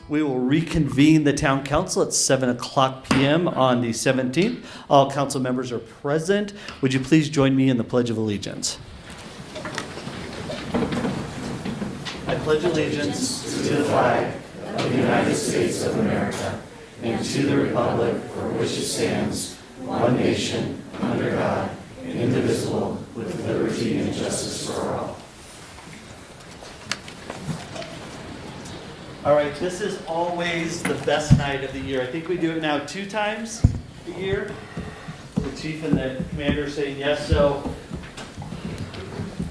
We will reconvene the town council at 7:00 p.m. on the 17th. All council members are present. Would you please join me in the Pledge of Allegiance? I pledge allegiance to the flag of the United States of America and to the republic for which it stands, one nation, under God, indivisible, with liberty and justice for all. All right, this is always the best night of the year. I think we do it now 2 times a year. The chief and the commander are saying yes. So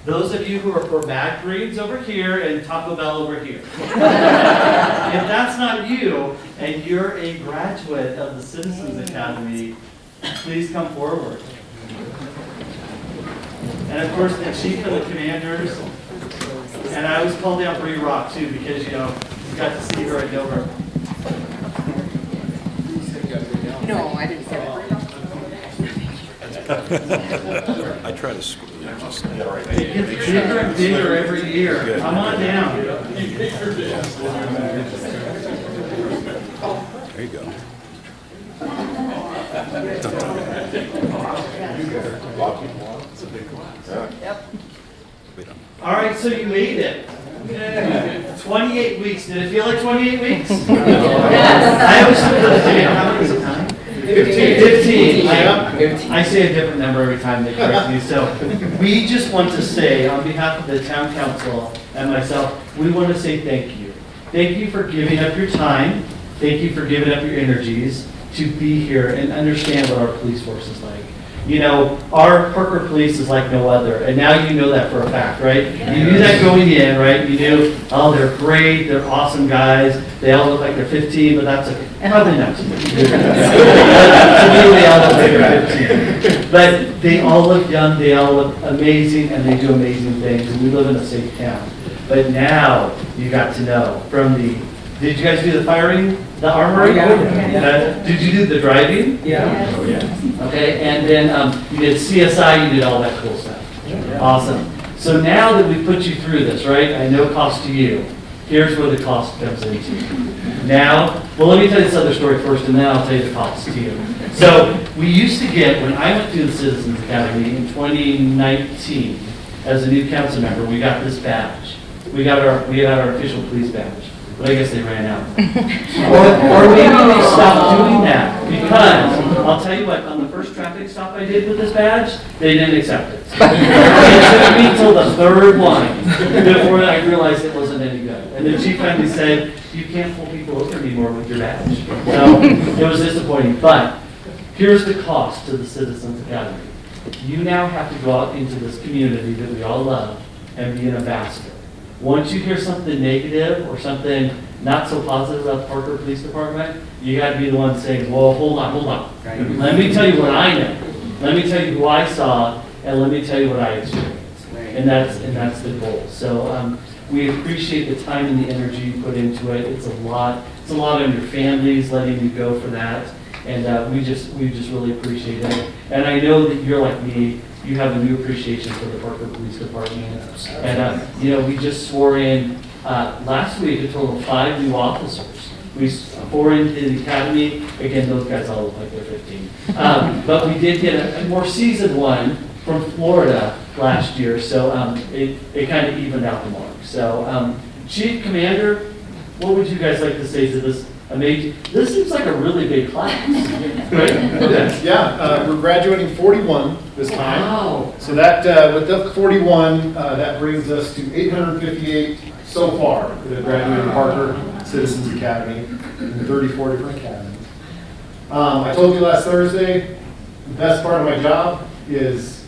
those of you who are for Bad Greens over here and Taco Bell over here. If that's not you and you're a graduate of the Citizens Academy, please come forward. And of course, the chief and the commanders. And I always call down Bree Rock too, because you got to see her at Dover. No, I didn't say that. I try to squeeze. It gets bigger and bigger every year. Come on down. There you go. All right, so you made it. 28 weeks. Did it feel like 28 weeks? I always say, how many is it time? 15. I say a different number every time they correct me. So we just want to say, on behalf of the town council and myself, we want to say thank you. Thank you for giving up your time. Thank you for giving up your energies to be here and understand what our police force is like. You know, our Parker Police is like no other, and now you know that for a fact, right? You knew that going in, right? You knew, oh, they're great, they're awesome guys, they all look like they're 15, but that's okay. Probably not to me. To me, they all look like they're 15. But they all look young, they all look amazing, and they do amazing things, and we live in a safe town. But now, you got to know from did you guys do the firing, the armory? Yeah. Did you do the driving? Yeah. Oh, yeah. Okay, and then you did CSI, you did all that cool stuff. Awesome. So now that we put you through this, right, I know cost to you. Here's where the cost comes into. Now, well, let me tell you this other story first, and then I'll tell you the cost to you. So we used to get, when I went through the Citizens Academy in 2019, as a new council member, we got this badge. We got our official police badge. But I guess they ran out. or maybe they stopped doing that because, I'll tell you what, on the first traffic stop I did with this badge, they didn't accept it. It took me until the 3rd one before I realized it wasn't any good. And the chief finally said, you can't pull people over anymore with your badge. So it was disappointing. But here's the cost to the Citizens Academy. You now have to go out into this community that we all love and be an ambassador. Once you hear something negative or something not so positive about the Parker Police Department, you got to be the one saying, "Whoa, hold on. Let me tell you what I know. Let me tell you who I saw, and let me tell you what I experienced." And that's the goal. So we appreciate the time and the energy you put into it. It's a lot. It's a lot on your families letting you go for that, and we just really appreciate it. And I know that you're like me. You have a new appreciation for the Parker Police Department. And, we just swore in last week a total of 5 new officers. We swore into the academy. Again, those guys all look like they're 15. But we did get a more seasoned one from Florida last year, so it kind of evened out the mark. So, Chief Commander, what would you guys like to say to this amazing? This seems like a really big class, right? Okay. Yeah, we're graduating 41 this time. Wow. So that, with the 41, that brings us to 858 so far that have graduated Parker Citizens Academy in 34 different academies. I told you last Thursday, the best part of my job is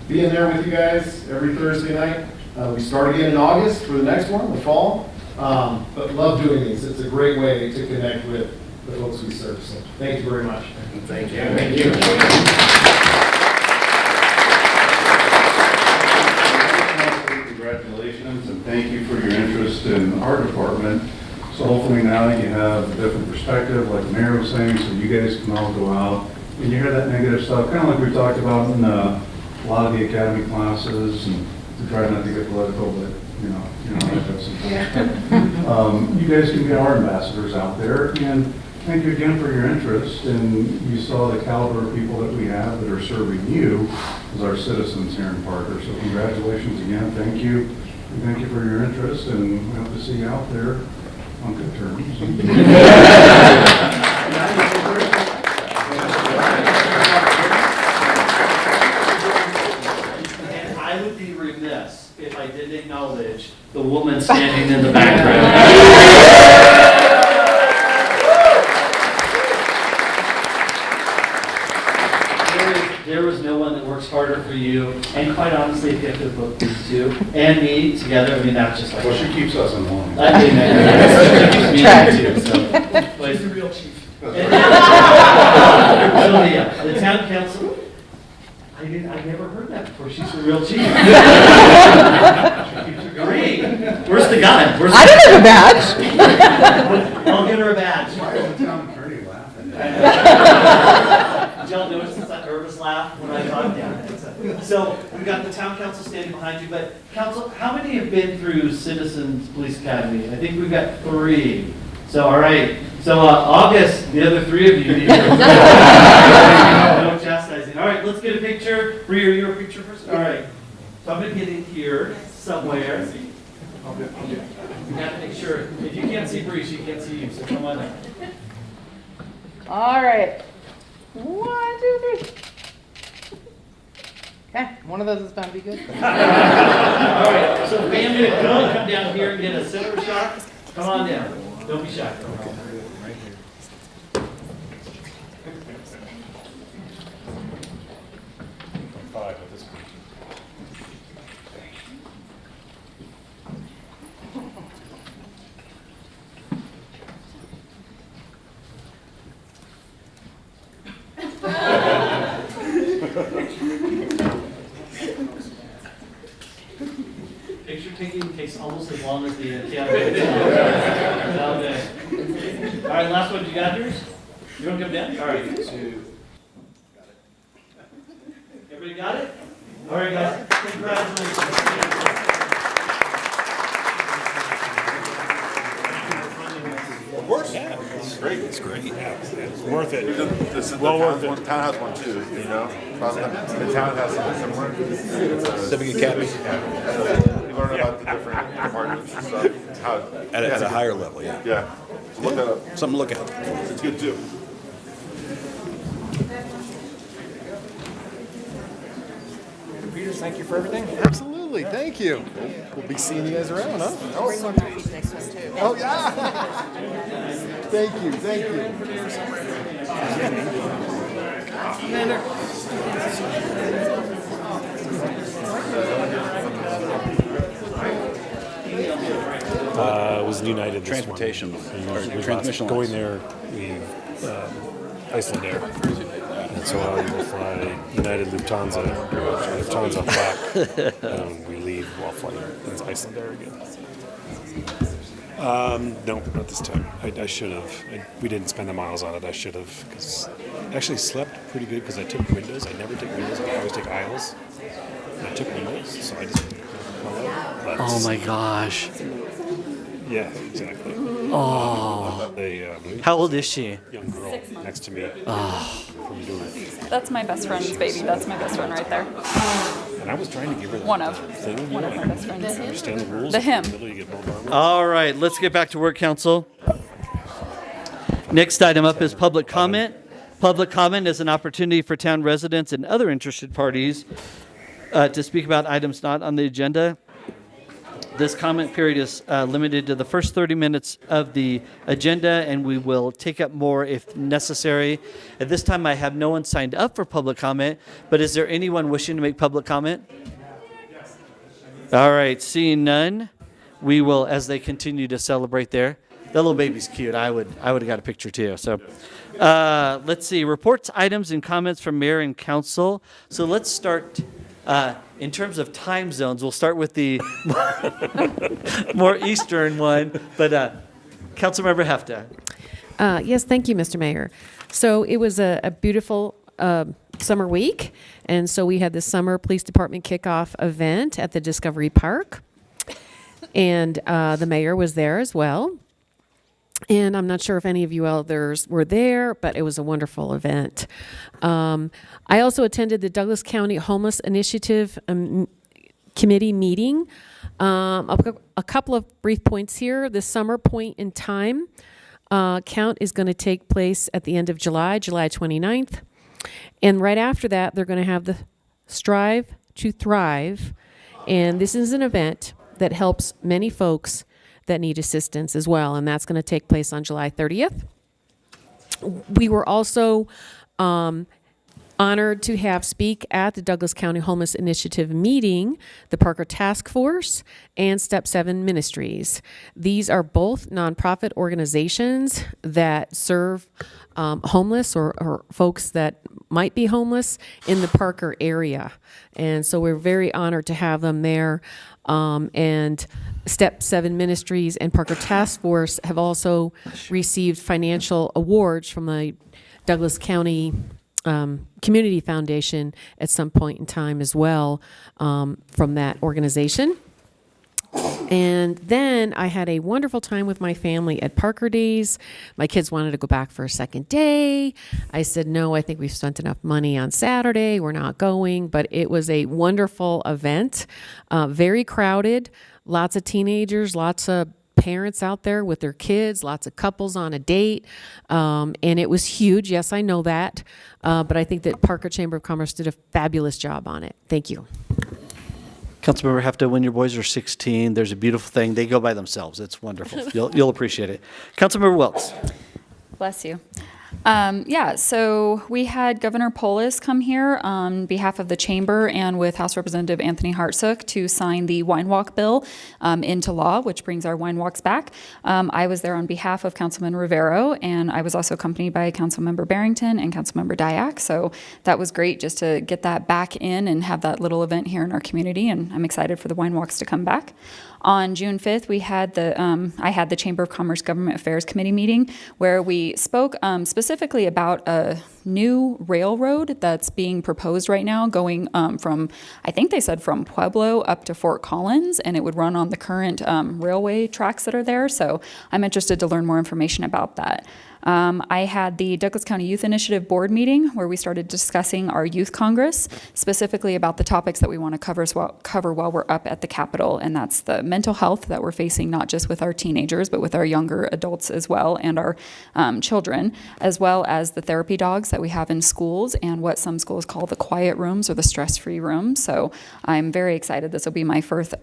being there with you guys every Thursday night. We start again in August for the next one, the fall. But love doing these. It's a great way to connect with the folks we serve. So thank you very much. Thank you. Thank you. Congratulations and thank you for your interest in our department. So hopefully now you have a different perspective, like the mayor was saying, so you guys can all go out and you hear that negative stuff, kind of like we talked about in a lot of the academy classes and to try not to get political, but, that doesn't. You guys can be our ambassadors out there, and thank you again for your interest, and you saw the caliber of people that we have that are serving you as our citizens here in Parker. So congratulations again, thank you. And thank you for your interest, and we hope to see you out there on good terms. And I would be remiss if I didn't acknowledge the woman standing in the background. There is no one that works harder for you, and quite honestly, if you have to book these two and me together, I mean, that's just like. Well, she keeps us in line. I mean, that keeps me in too, so. She's the real chief. So, yeah, the town council, I never heard that before, she's the real chief. Great, where's the gun? I don't have a badge. I'll give her a badge. Why is the town attorney laughing? Did y'all notice that nervous laugh when I talked down? So we've got the town council standing behind you, but council, how many have been through Citizens Police Academy? I think we've got 3. So, all right. So August, the other 3 of you need to. No chastising. All right, let's get a picture. Rhea, you're a picture person? All right. So I'm going to get in here somewhere. We have to make sure. If you can't see Bree, she can't see you, so come on up. All right. 1, 2, 3. Okay, one of those is bound to be good. All right, so family, come down here and get a center shot. Come on down. Don't be shy. Picture taking takes almost as long as the all day. All right, last one. You got yours? You want to come down? All right. Everybody got it? All right, guys. Congratulations. It's great. It's great. It's worth it. Well worth it. Town has one too, The town has something similar. Civic Academy. You learn about the different departments and stuff. How, At a higher level, yeah. yeah. So look that up. Something to look at. It's good too. Peters, thank you for everything. Absolutely, thank you. We'll be seeing you guys around, huh? Bring one for each next one too. Oh, yeah. Thank you, thank you. It was United this Transportation, morning. or transmission Going lines. there, we Icelandair. And so I will fly United Lufthansa back, and we leave while flying Icelandair again. No, not this time. I should have. We didn't spend the miles on it. I should have, because I actually slept pretty good because I took windows. I never take windows. I always take aisles. And I took windows, so I just. Oh my gosh. Yeah, exactly. Oh. A How old is she? young girl next to me. From doing. That's my best friend's baby. That's my best friend right there. And I was trying to give her One of. thing. One of my best friends. Understand the rules. The him. In the middle, you get both arms. All right, let's get back to work, council. Next item up is public comment. Public comment is an opportunity for town residents and other interested parties to speak about items not on the agenda. This comment period is limited to the first 30 minutes of the agenda, and we will take up more if necessary. At this time, I have no one signed up for public comment, but is there anyone wishing to make public comment? All right, seeing none, we will, as they continue to celebrate there. That little baby's cute. I would have got a picture too. So let's see, reports, items, and comments from mayor and council. So let's start. In terms of time zones, we'll start with the more eastern one, but Councilmember Hefta. Yes, thank you, Mr. Mayor. So it was a beautiful summer week, and so we had the summer police department kickoff event at the Discovery Park, and the mayor was there as well. And I'm not sure if any of you others were there, but it was a wonderful event. I also attended the Douglas County Homeless Initiative Committee meeting. A couple of brief points here. The summer point in time count is going to take place at the end of July 29th. And right after that, they're going to have the Strive to Thrive. And this is an event that helps many folks that need assistance as well, and that's going to take place on July 30th. We were also honored to have speak at the Douglas County Homeless Initiative meeting, the Parker Task Force and Step 7 Ministries. These are both nonprofit organizations that serve homeless or folks that might be homeless in the Parker area. And so we're very honored to have them there. And Step 7 Ministries and Parker Task Force have also received financial awards from the Douglas County Community Foundation at some point in time as well from that organization. And then I had a wonderful time with my family at Parker Days. My kids wanted to go back for a second day. I said, no, I think we've spent enough money on Saturday. We're not going. But it was a wonderful event, very crowded, lots of teenagers, lots of parents out there with their kids, lots of couples on a date. And it was huge. Yes, I know that. But I think that Parker Chamber of Commerce did a fabulous job on it. Thank you. Councilmember Hefta, when your boys are 16, there's a beautiful thing. They go by themselves. It's wonderful. You'll appreciate it. Councilmember Welts. Bless you. So we had Governor Polis come here on behalf of the chamber and with House Representative Anthony Hartsook to sign the wine walk bill into law, which brings our wine walks back. I was there on behalf of Councilman Rivero, and I was also accompanied by Councilmember Barrington and Councilmember Dyak. So that was great just to get that back in and have that little event here in our community, and I'm excited for the wine walks to come back. On June 5th, we had I had the Chamber of Commerce Government Affairs Committee meeting where we spoke specifically about a new railroad that's being proposed right now going from, I think they said from Pueblo up to Fort Collins, and it would run on the current railway tracks that are there. So I'm interested to learn more information about that. I had the Douglas County Youth Initiative board meeting where we started discussing our youth congress, specifically about the topics that we want to cover while we're up at the Capitol, and that's the mental health that we're facing not just with our teenagers, but with our younger adults as well and our children, as well as the therapy dogs that we have in schools and what some schools call the quiet rooms or the stress-free rooms. So I'm very excited. This will be my first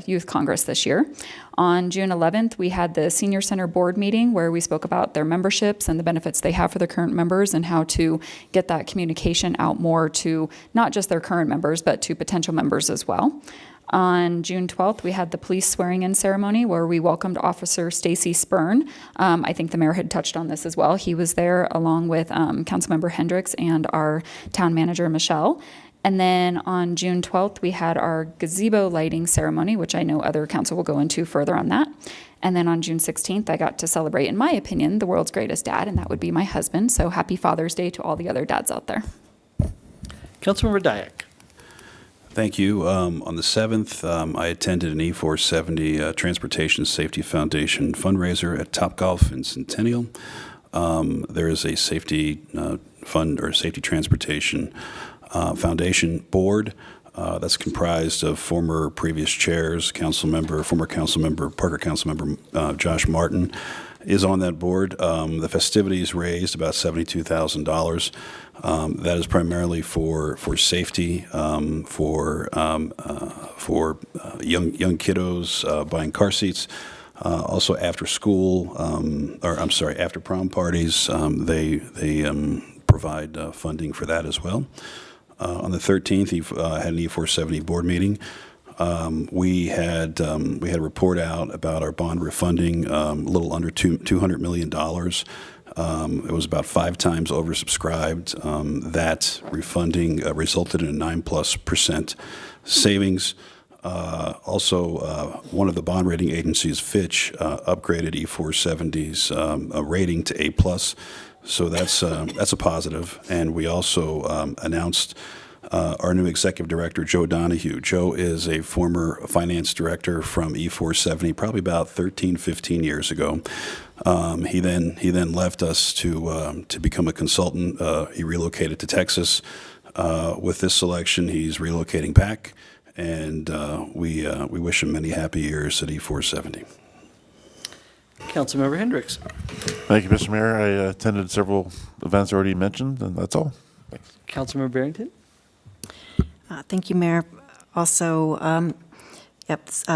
youth congress this year. On June 11th, we had the Senior Center board meeting where we spoke about their memberships and the benefits they have for their current members and how to get that communication out more to not just their current members, but to potential members as well. On June 12th, we had the police swearing-in ceremony where we welcomed Officer Stacy Spurn. I think the mayor had touched on this as well. He was there along with Councilmember Hendricks and our town manager, Michelle. And then on June 12th, we had our gazebo lighting ceremony, which I know other council will go into further on that. And then on June 16th, I got to celebrate, in my opinion, the world's greatest dad, and that would be my husband. So happy Father's Day to all the other dads out there. Councilmember Dyak. Thank you. On the 7th, I attended an E470 Transportation Safety Foundation fundraiser at Topgolf in Centennial. There is a safety fund or safety transportation foundation board that's comprised of previous chairs, former council member, Parker council member Josh Martin is on that board. The festivities raised about $72,000. That is primarily for safety, for young kiddos buying car seats. Also after school, after prom parties, they provide funding for that as well. On the 13th, he had an E470 board meeting. We had a report out about our bond refunding, a little under $200 million. It was about 5 times oversubscribed. That refunding resulted in a 9+% savings. Also, one of the bond rating agencies, Fitch, upgraded E470's rating to A+. So that's a positive. And we also announced our new executive director, Joe Donahue. Joe is a former finance director from E470, probably about 13, 15 years ago. He then left us to become a consultant. He relocated to Texas. With this selection, he's relocating back, and we wish him many happy years at E470. Councilmember Hendricks. Thank you, Mr. Mayor. I attended several events already mentioned, and that's all. Thanks. Councilmember Barrington. Thank you, Mayor. Also,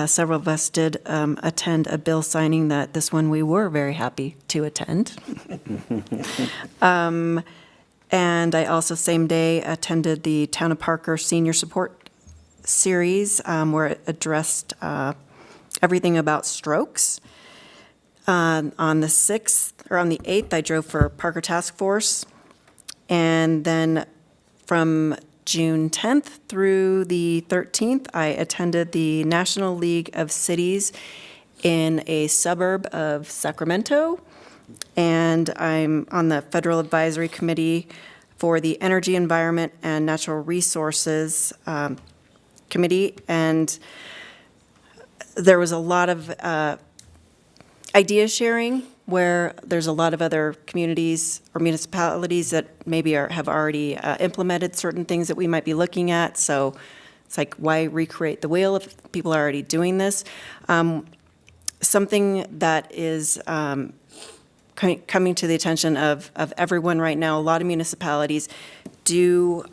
several of us did attend a bill signing that this one we were very happy to attend. And I also, same day, attended the Town of Parker Senior Support Series, where it addressed everything about strokes. On the 6th, or on the 8th, I drove for Parker Task Force. And then from June 10th through the 13th, I attended the National League of Cities in a suburb of Sacramento. And I'm on the Federal Advisory Committee for the Energy, Environment, and Natural Resources Committee. And there was a lot of idea sharing where there's a lot of other communities or municipalities that maybe have already implemented certain things that we might be looking at. So it's like, why recreate the wheel if people are already doing this? Something that is coming to the attention of everyone right now, a lot of municipalities do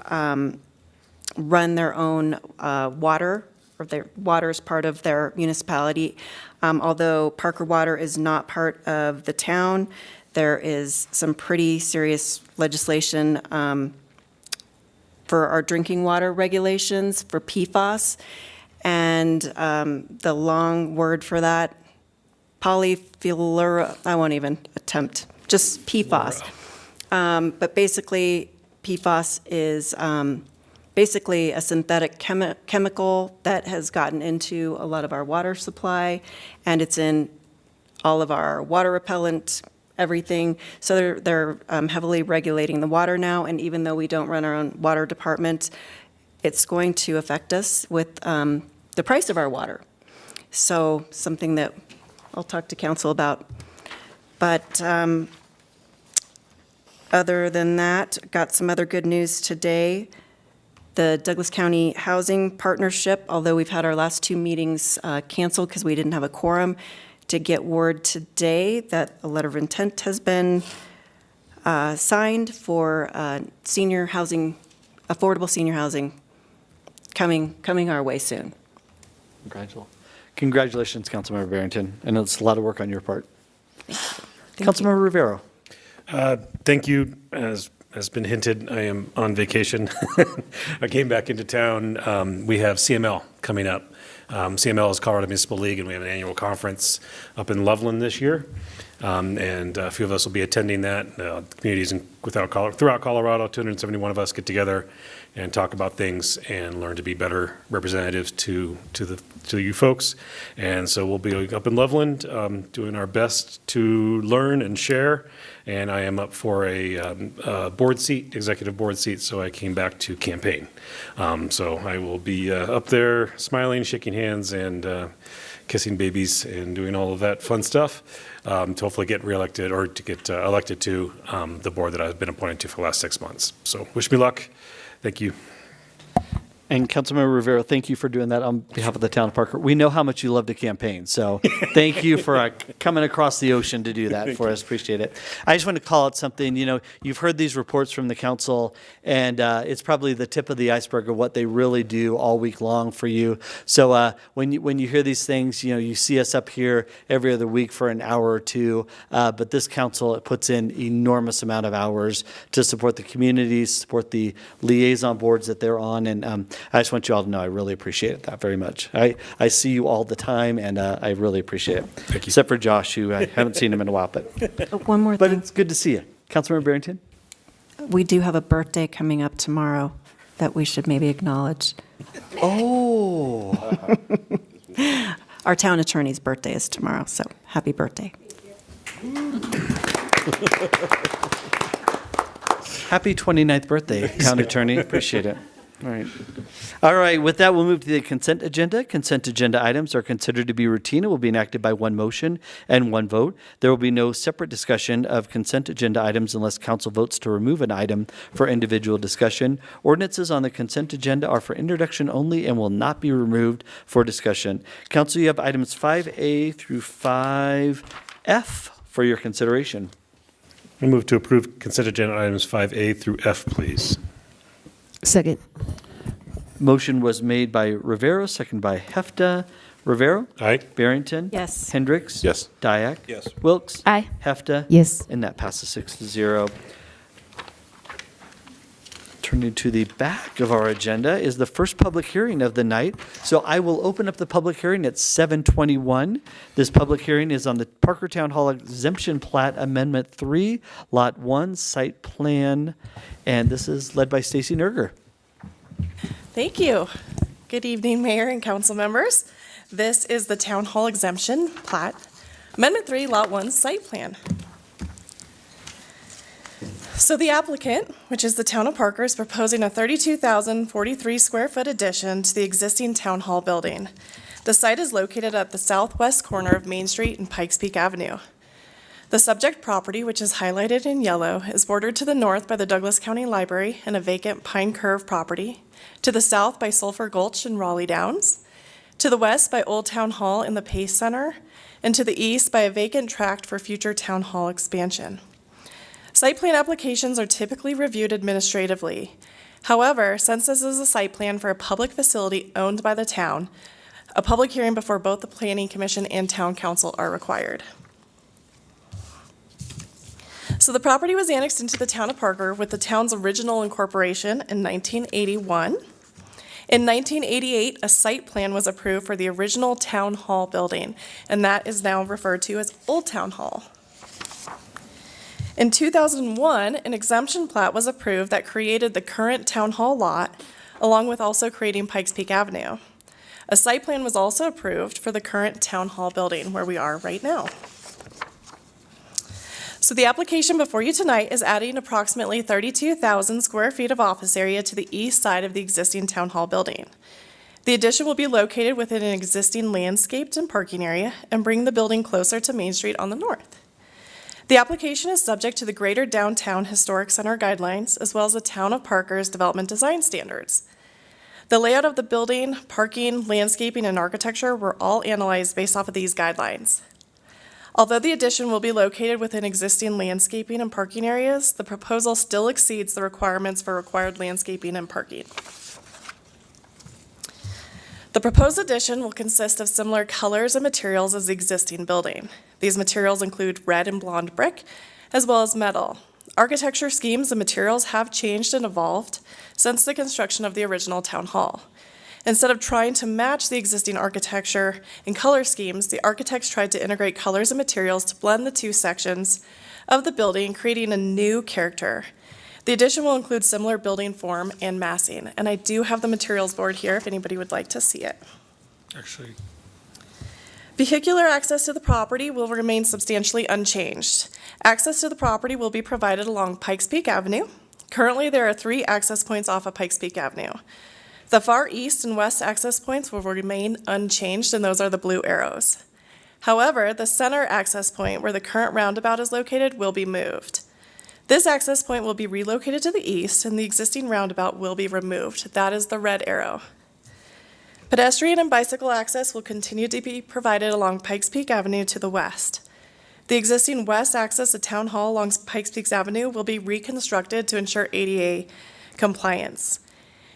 run their own water, or their water is part of their municipality. Although Parker Water is not part of the town, there is some pretty serious legislation for our drinking water regulations for PFAS. And the long word for that, polyfluoro, I won't even attempt, just PFAS. But basically, PFAS is basically a synthetic chemical that has gotten into a lot of our water supply, and it's in all of our water repellent, everything. So they're heavily regulating the water now, and even though we don't run our own water department, it's going to affect us with the price of our water. So something that I'll talk to council about. But other than that, got some other good news today. The Douglas County Housing Partnership, although we've had our last 2 meetings canceled because we didn't have a quorum, to get word today that a letter of intent has been signed for senior housing, affordable senior housing coming our way soon. Congratulations, Councilmember Barrington. I know it's a lot of work on your part. Councilmember Rivero. Thank you. As has been hinted, I am on vacation. I came back into town. We have CML coming up. CML is Colorado Municipal League, and we have an annual conference up in Loveland this year. And a few of us will be attending that. Communities throughout Colorado, 271 of us get together and talk about things and learn to be better representatives to you folks. And so we'll be up in Loveland doing our best to learn and share. And I am up for a board seat, executive board seat, so I came back to campaign. So I will be up there smiling, shaking hands, and kissing babies and doing all of that fun stuff to hopefully get reelected or to get elected to the board that I've been appointed to for the last 6 months. So wish me luck. Thank you. And Councilmember Rivera, thank you for doing that on behalf of the town of Parker. We know how much you love to campaign, so thank you for coming across the ocean to do that for us. Appreciate it. I just want to call out something. You know, you've heard these reports from the council, and it's probably the tip of the iceberg of what they really do all week long for you. So when you hear these things, you know, you see us up here every other week for an hour or two, but this council puts in enormous amount of hours to support the communities, support the liaison boards that they're on, and I just want you all to know I really appreciate that very much. I see you all the time, and I really appreciate it. Thank you. Except for Josh, who I haven't seen him in a while. But One more thing. it's good to see you. Councilmember Barrington? We do have a birthday coming up tomorrow that we should maybe acknowledge. Oh. Our town attorney's birthday is tomorrow, so happy birthday. Happy 29th birthday, Town Attorney. Appreciate it. All right. All right, with that, we'll move to the consent agenda. Consent agenda items are considered to be routine and will be enacted by one motion and one vote. There will be no separate discussion of consent agenda items unless council votes to remove an item for individual discussion. Ordinances on the consent agenda are for introduction only and will not be removed for discussion. Council, you have items 5A through 5F for your consideration. I move to approve consent agenda items 5A through F, please. Second. Motion was made by Rivera, second by Hefta. Rivera? Aye. Barrington? Yes. Hendricks? Yes. Dyak? Yes. Wilkes? Aye. Hefta? Yes. And that passes 6-0. Turning to the back of our agenda is the first public hearing of the night. So I will open up the public hearing at 7:21. This public hearing is on the Parker Town Hall Exemption Plat Amendment 3, Lot 1, Site Plan. And this is led by Stacy Nerger. Thank you. Good evening, Mayor and council members. This is the Town Hall Exemption Plat, Amendment 3, Lot 1, Site Plan. So the applicant, which is the Town of Parker, is proposing a 32,043 square foot addition to the existing Town Hall building. The site is located at the southwest corner of Main Street and Pikes Peak Avenue. The subject property, which is highlighted in yellow, is bordered to the north by the Douglas County Library and a vacant Pine Curve property, to the south by Sulphur Gulch and Raleigh Downs, to the west by Old Town Hall and the Pace Center, and to the east by a vacant tract for future Town Hall expansion. Site plan applications are typically reviewed administratively. However, since this is a site plan for a public facility owned by the town, a public hearing before both the Planning Commission and Town Council are required. So the property was annexed into the Town of Parker with the town's original incorporation in 1981. In 1988, a site plan was approved for the original Town Hall building, and that is now referred to as Old Town Hall. In 2001, an exemption plat was approved that created the current Town Hall lot, along with also creating Pikes Peak Avenue. A site plan was also approved for the current Town Hall building, where we are right now. So the application before you tonight is adding approximately 32,000 square feet of office area to the east side of the existing Town Hall building. The addition will be located within an existing landscaped and parking area and bring the building closer to Main Street on the north. The application is subject to the Greater Downtown Historic Center guidelines, as well as the Town of Parker's development design standards. The layout of the building, parking, landscaping, and architecture were all analyzed based off of these guidelines. Although the addition will be located within existing landscaping and parking areas, the proposal still exceeds the requirements for required landscaping and parking. The proposed addition will consist of similar colors and materials as the existing building. These materials include red and blonde brick, as well as metal. Architecture schemes and materials have changed and evolved since the construction of the original Town Hall. Instead of trying to match the existing architecture and color schemes, the architects tried to integrate colors and materials to blend the two sections of the building, creating a new character. The addition will include similar building form and massing, and I do have the materials board here if anybody would like to see it. Actually, Vehicular access to the property will remain substantially unchanged. Access to the property will be provided along Pikes Peak Avenue. Currently, there are 3 access points off of Pikes Peak Avenue. The far east and west access points will remain unchanged, and those are the blue arrows. However, the center access point, where the current roundabout is located, will be moved. This access point will be relocated to the east, and the existing roundabout will be removed. That is the red arrow. Pedestrian and bicycle access will continue to be provided along Pikes Peak Avenue to the west. The existing west access to Town Hall along Pikes Peak Avenue will be reconstructed to ensure ADA compliance.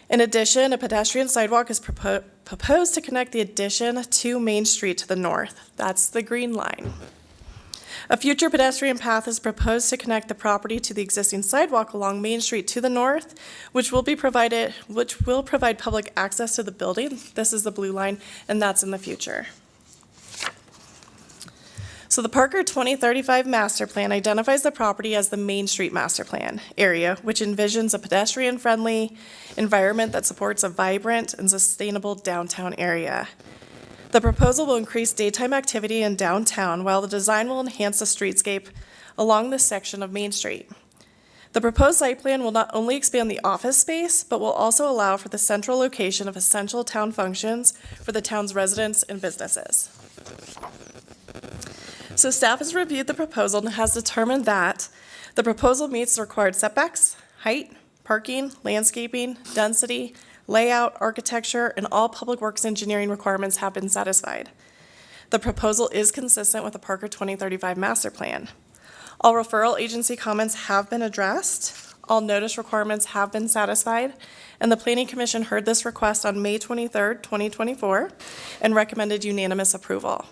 In addition, a pedestrian sidewalk is proposed to connect the addition to Main Street to the north. That's the green line. A future pedestrian path is proposed to connect the property to the existing sidewalk along Main Street to the north, which will provide public access to the building. This is the blue line, and that's in the future. So the Parker 2035 Master Plan identifies the property as the Main Street Master Plan area, which envisions a pedestrian-friendly environment that supports a vibrant and sustainable downtown area. The proposal will increase daytime activity in downtown, while the design will enhance the streetscape along this section of Main Street. The proposed site plan will not only expand the office space, but will also allow for the central location of essential town functions for the town's residents and businesses. So staff has reviewed the proposal and has determined that the proposal meets the required setbacks, height, parking, landscaping, density, layout, architecture, and all public works engineering requirements have been satisfied. The proposal is consistent with the Parker 2035 master plan. All referral agency comments have been addressed, all notice requirements have been satisfied, and the Planning Commission heard this request on May 23rd, 2024, and recommended unanimous approval.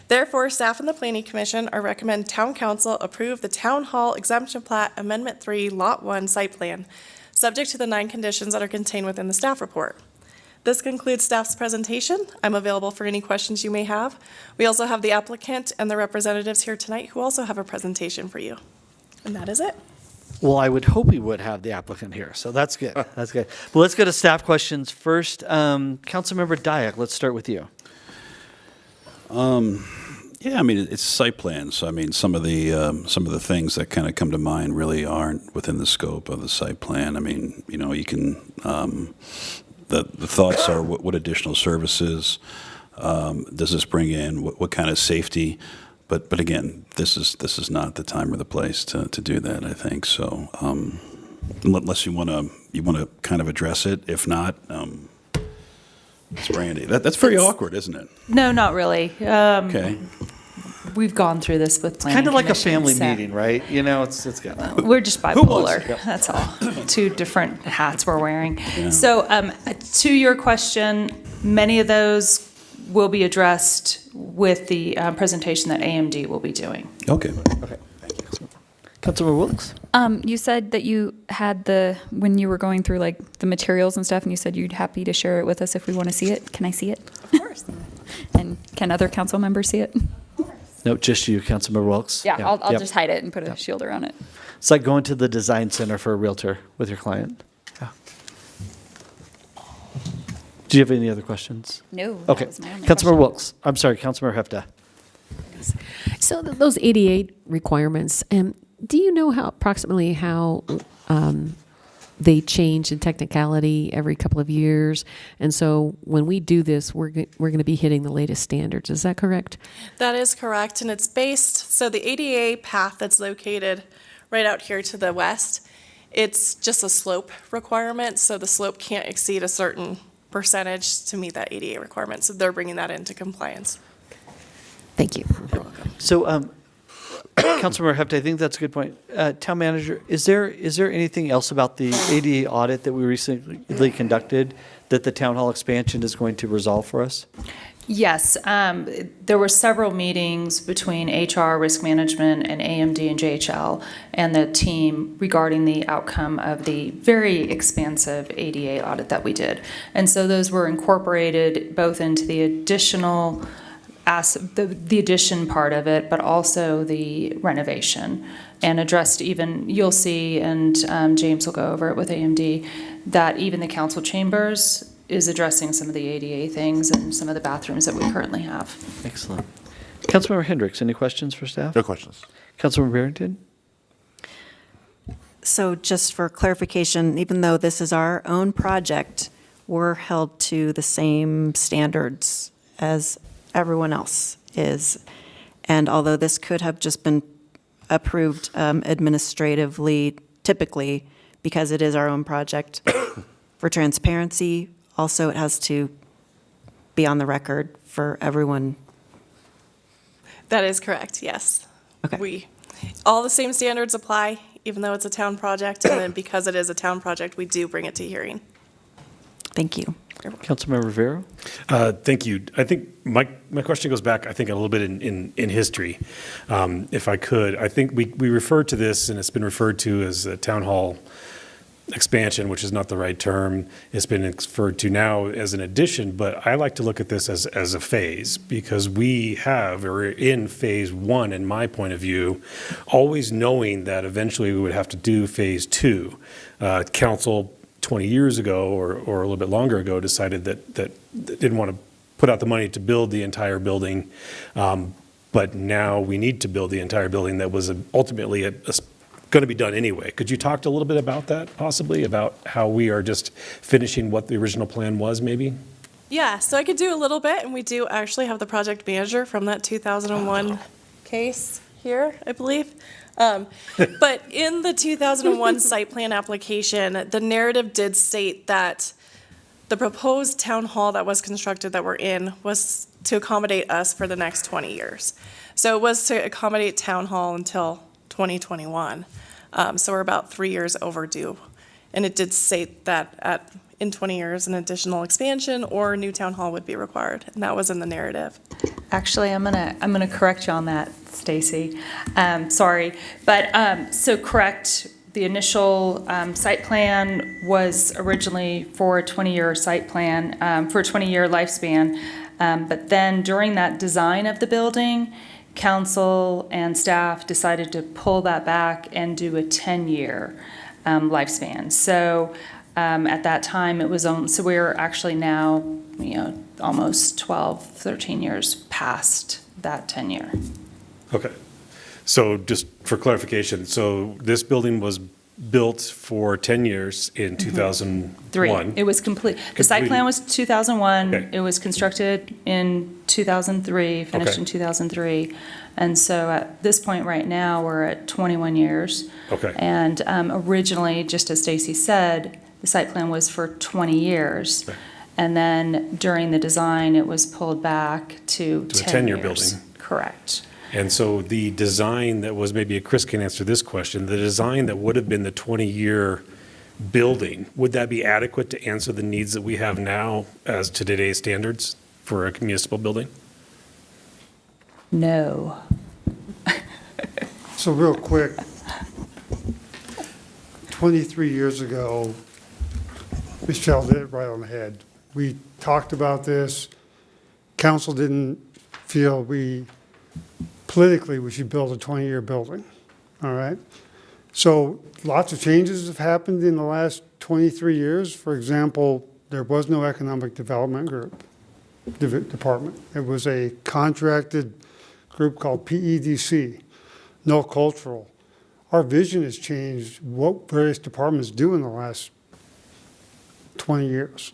Therefore, staff and the Planning Commission are recommend Town Council approve the Town Hall Exemption Plat Amendment 3 Lot 1 site plan, subject to the 9 conditions that are contained within the staff report. This concludes staff's presentation. I'm available for any questions you may have. We also have the applicant and the representatives here tonight who also have a presentation for you. And that is it. Well, I would hope we would have the applicant here, so that's good. That's good. But let's go to staff questions first. Councilmember Dyak, let's start with you. Yeah, I mean, it's site plans. So, I mean, some of the things that kind of come to mind really aren't within the scope of the site plan. I mean, you know, you can, the thoughts are what additional services does this bring in? What kind of safety? But again, this is not the time or the place to do that, I think. So, unless you want to kind of address it. If not, it's Brandy. That's very awkward, isn't it? No, not really. Okay. We've gone through this with planning Kind of like a commission, family so- meeting, right? You know, it's good. We're just Who was bipolar, it? that's all. 2 different hats we're wearing. So to your question, many of those will be addressed with the presentation that AMD will be doing. Okay. Okay. Councilmember Wilkes? You said that you had when you were going through like the materials and stuff, and you said you'd happy to share it with us if we want to see it. Can I see it? Of course. And can other council members see it? No, just you, Councilmember Wilkes. Yeah, I'll Yep. just hide it and put a shield around it. It's like going to the design center for a realtor with your client. Yeah. Do you have any other questions? No, that Okay. was my only Councilmember question. Wilkes. I'm sorry, Councilmember Hefta. So those 88 requirements, do you know approximately how they change in technicality every couple of years? And so when we do this, we're going to be hitting the latest standards. Is that correct? That is correct, and it's based, so the ADA path that's located right out here to the west, it's just a slope requirement, so the slope can't exceed a certain percentage to meet that ADA requirement, so they're bringing that into compliance. Thank you. So, Councilmember Hefta, I think that's a good point. Town Manager, is there anything else about the ADA audit that we recently conducted that the town hall expansion is going to resolve for us? Yes, there were several meetings between HR, risk management, and AMD and JHL and the team regarding the outcome of the very expansive ADA audit that we did. And so those were incorporated both into the additional the addition part of it, but also the renovation, and addressed even, you'll see, and James will go over it with AMD, that even the council chambers is addressing some of the ADA things and some of the bathrooms that we currently have. Excellent. Councilmember Hendricks, any questions for staff? No questions. Councilmember Barrington? So just for clarification, even though this is our own project, we're held to the same standards as everyone else is. And although this could have just been approved administratively, typically, because it is our own project, for transparency, also it has to be on the record for everyone. That is correct, yes. Okay. All the same standards apply, even though it's a town project, and then because it is a town project, we do bring it to hearing. Thank you. Councilmember Rivera? Thank you. I think my question goes back, I think, a little bit in history, if I could. I think we refer to this, and it's been referred to as a town hall expansion, which is not the right term. It's been referred to now as an addition, but I like to look at this as a phase, because we are in phase 1, in my point of view, always knowing that eventually we would have to do phase 2. Council 20 years ago or a little bit longer ago decided that didn't want to put out the money to build the entire building, but now we need to build the entire building. That was ultimately going to be done anyway. Could you talk a little bit about that, possibly, about how we are just finishing what the original plan was, maybe? Yeah, so I could do a little bit, and we do actually have the project manager from that 2001 case here, I believe. But in the 2001 site plan application, the narrative did state that the proposed town hall that was constructed that we're in was to accommodate us for the next 20 years. So it was to accommodate town hall until 2021. So we're about 3 years overdue. And it did state that in 20 years, an additional expansion or a new town hall would be required, and that was in the narrative. Actually, I'm gonna correct you on that, Stacy. Sorry, but so correct. The initial site plan was originally for a 20-year site plan, for a 20-year lifespan. But then during that design of the building, council and staff decided to pull that back and do a 10-year lifespan. So at that time, it was so we're actually now, almost 12, 13 years past that 10-year. Okay. So just for clarification, so this building was built for 10 years in 2001? It was complete. The site plan was 2001. Okay. It was constructed in 2003, finished in 2003. And so at this point right now, we're at 21 years. Okay. And originally, just as Stacy said, the site plan was for 20 years. Okay. And then during the design, it was pulled back to 10 10-year years. building. Correct. And so the design that was, maybe Chris can answer this question, the design that would have been the 20-year building, would that be adequate to answer the needs that we have now as to today's standards for a municipal building? No. So real quick, 23 years ago, Michelle hit it right on the head. We talked about this. Council didn't feel politically, we should build a 20-year building, all right? So lots of changes have happened in the last 23 years. For example, there was no economic development department. It was a contracted group called PEDC, no cultural. Our vision has changed what various departments do in the last 20 years.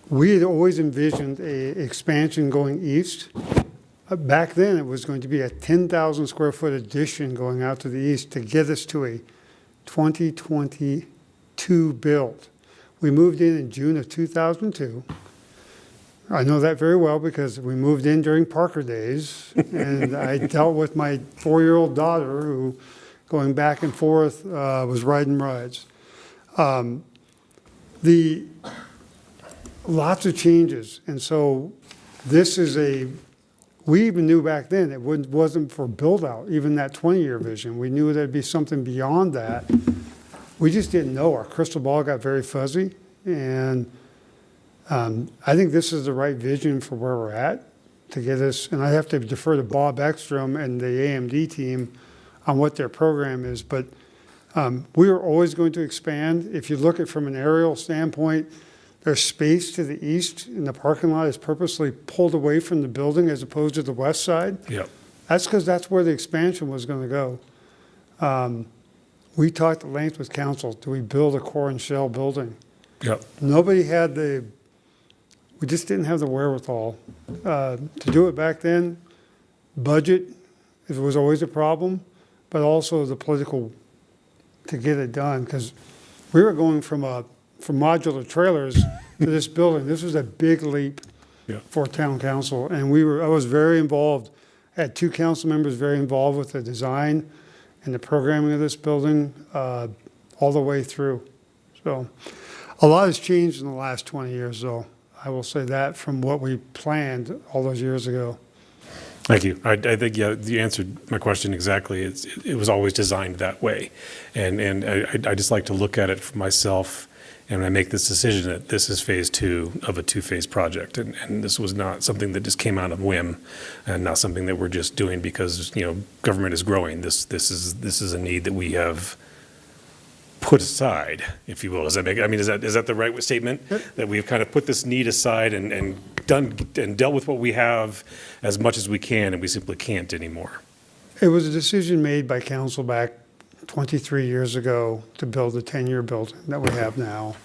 We had always envisioned a expansion going east. Back then, it was going to be a 10,000 square foot addition going out to the east to get us to a 2022 build. We moved in June of 2002. I know that very well because we moved in during Parker days, and I dealt with my 4-year-old daughter who, going back and forth, was riding rides. Lots of changes, and so this is we even knew back then it wasn't for build out, even that 20-year vision. We knew there'd be something beyond that. We just didn't know. Our crystal ball got very fuzzy, and I think this is the right vision for where we're at to get us, and I have to defer to Bob Ekstrom and the AMD team on what their program is, but we are always going to expand. If you look at from an aerial standpoint, there's space to the east in the parking lot is purposely pulled away from the building as opposed to the west side. Yep. That's because that's where the expansion was going to go. We talked at length with council. Do we build a core and shell building? Yep. Nobody had we just didn't have the wherewithal to do it back then. Budget, it was always a problem, but also the political to get it done, because we were going from modular trailers to this building. This was a big leap for town council, and I was very involved. I had 2 council members very involved with the design and the programming of this building all the way through. So a lot has changed in the last 20 years, though. I will say that from what we planned all those years ago. Thank you. I think, you answered my question exactly. It was always designed that way. And I just like to look at it for myself, and I make this decision that this is phase 2 of a 2-phase project. And this was not something that just came out of whim, and not something that we're just doing because, government is growing. This is a need that we have put aside, if you will. Is that the right statement? That we've kind of put this need aside and done and dealt with what we have as much as we can, and we simply can't anymore. It was a decision made by council back 23 years ago to build the 10-year building that we have now.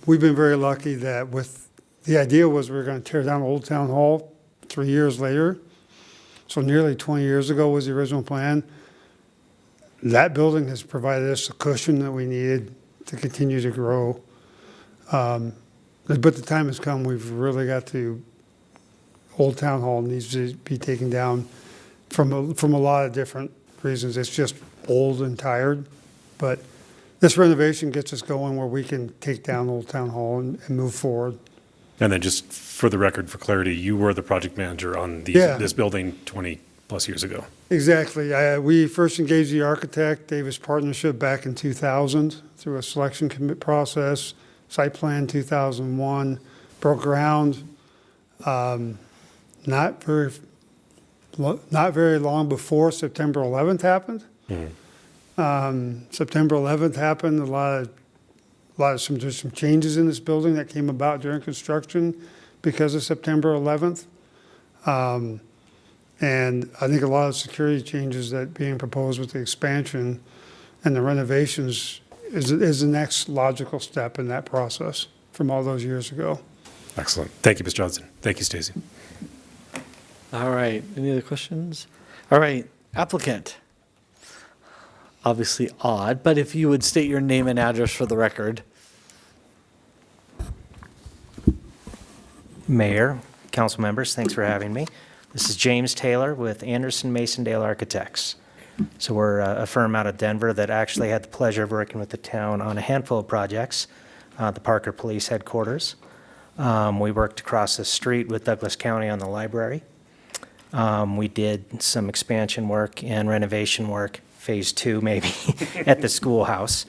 We've been very lucky that the idea was we were going to tear down Old Town Hall 3 years later. So nearly 20 years ago was the original plan. That building has provided us the cushion that we needed to continue to grow. But the time has come, we've really got to, Old Town Hall needs to be taken down from a lot of different reasons. It's just old and tired. But this renovation gets us going where we can take down Old Town Hall and move forward. And then just for the record, for clarity, you were the project manager on this building 20 plus years ago. Exactly. We first engaged the architect, Davis Partnership, back in 2000 through a selection commit process, site plan 2001, broke ground. Not very long before September 11th happened. September 11th happened. There's some changes in this building that came about during construction because of September 11th. And I think a lot of security changes that being proposed with the expansion and the renovations is the next logical step in that process from all those years ago. Excellent. Thank you, Ms. Johnson. Thank you, Stacy. All right, any other questions? All right, applicant. Obviously odd, but if you would state your name and address for the record. Mayor, council members, thanks for having me. This is James Taylor with Anderson Masondale Architects. So we're a firm out of Denver that actually had the pleasure of working with the town on a handful of projects, the Parker Police Headquarters. We worked across the street with Douglas County on the library. We did some expansion work and renovation work, phase 2 maybe, at the schoolhouse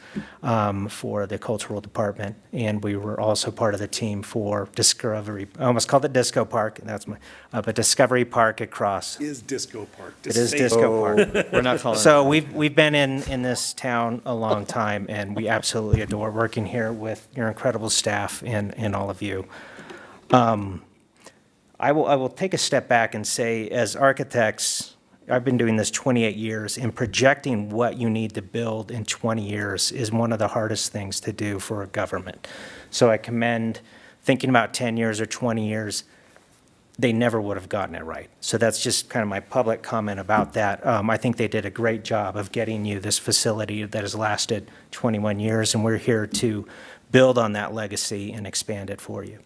for the cultural department. And we were also part of the team for Discovery, I almost called it Disco Park, and that's but Discovery Park across. Is Disco Park. It is Disco Park. We're not calling So we've been in this town a long time, and we absolutely adore working here with your incredible staff and all of you. I will take a step back and say, as architects, I've been doing this 28 years, and projecting what you need to build in 20 years is one of the hardest things to do for a government. So I commend thinking about 10 years or 20 years. They never would have gotten it right. So that's just kind of my public comment about that. I think they did a great job of getting you this facility that has lasted 21 years, and we're here to build on that legacy and expand it for you.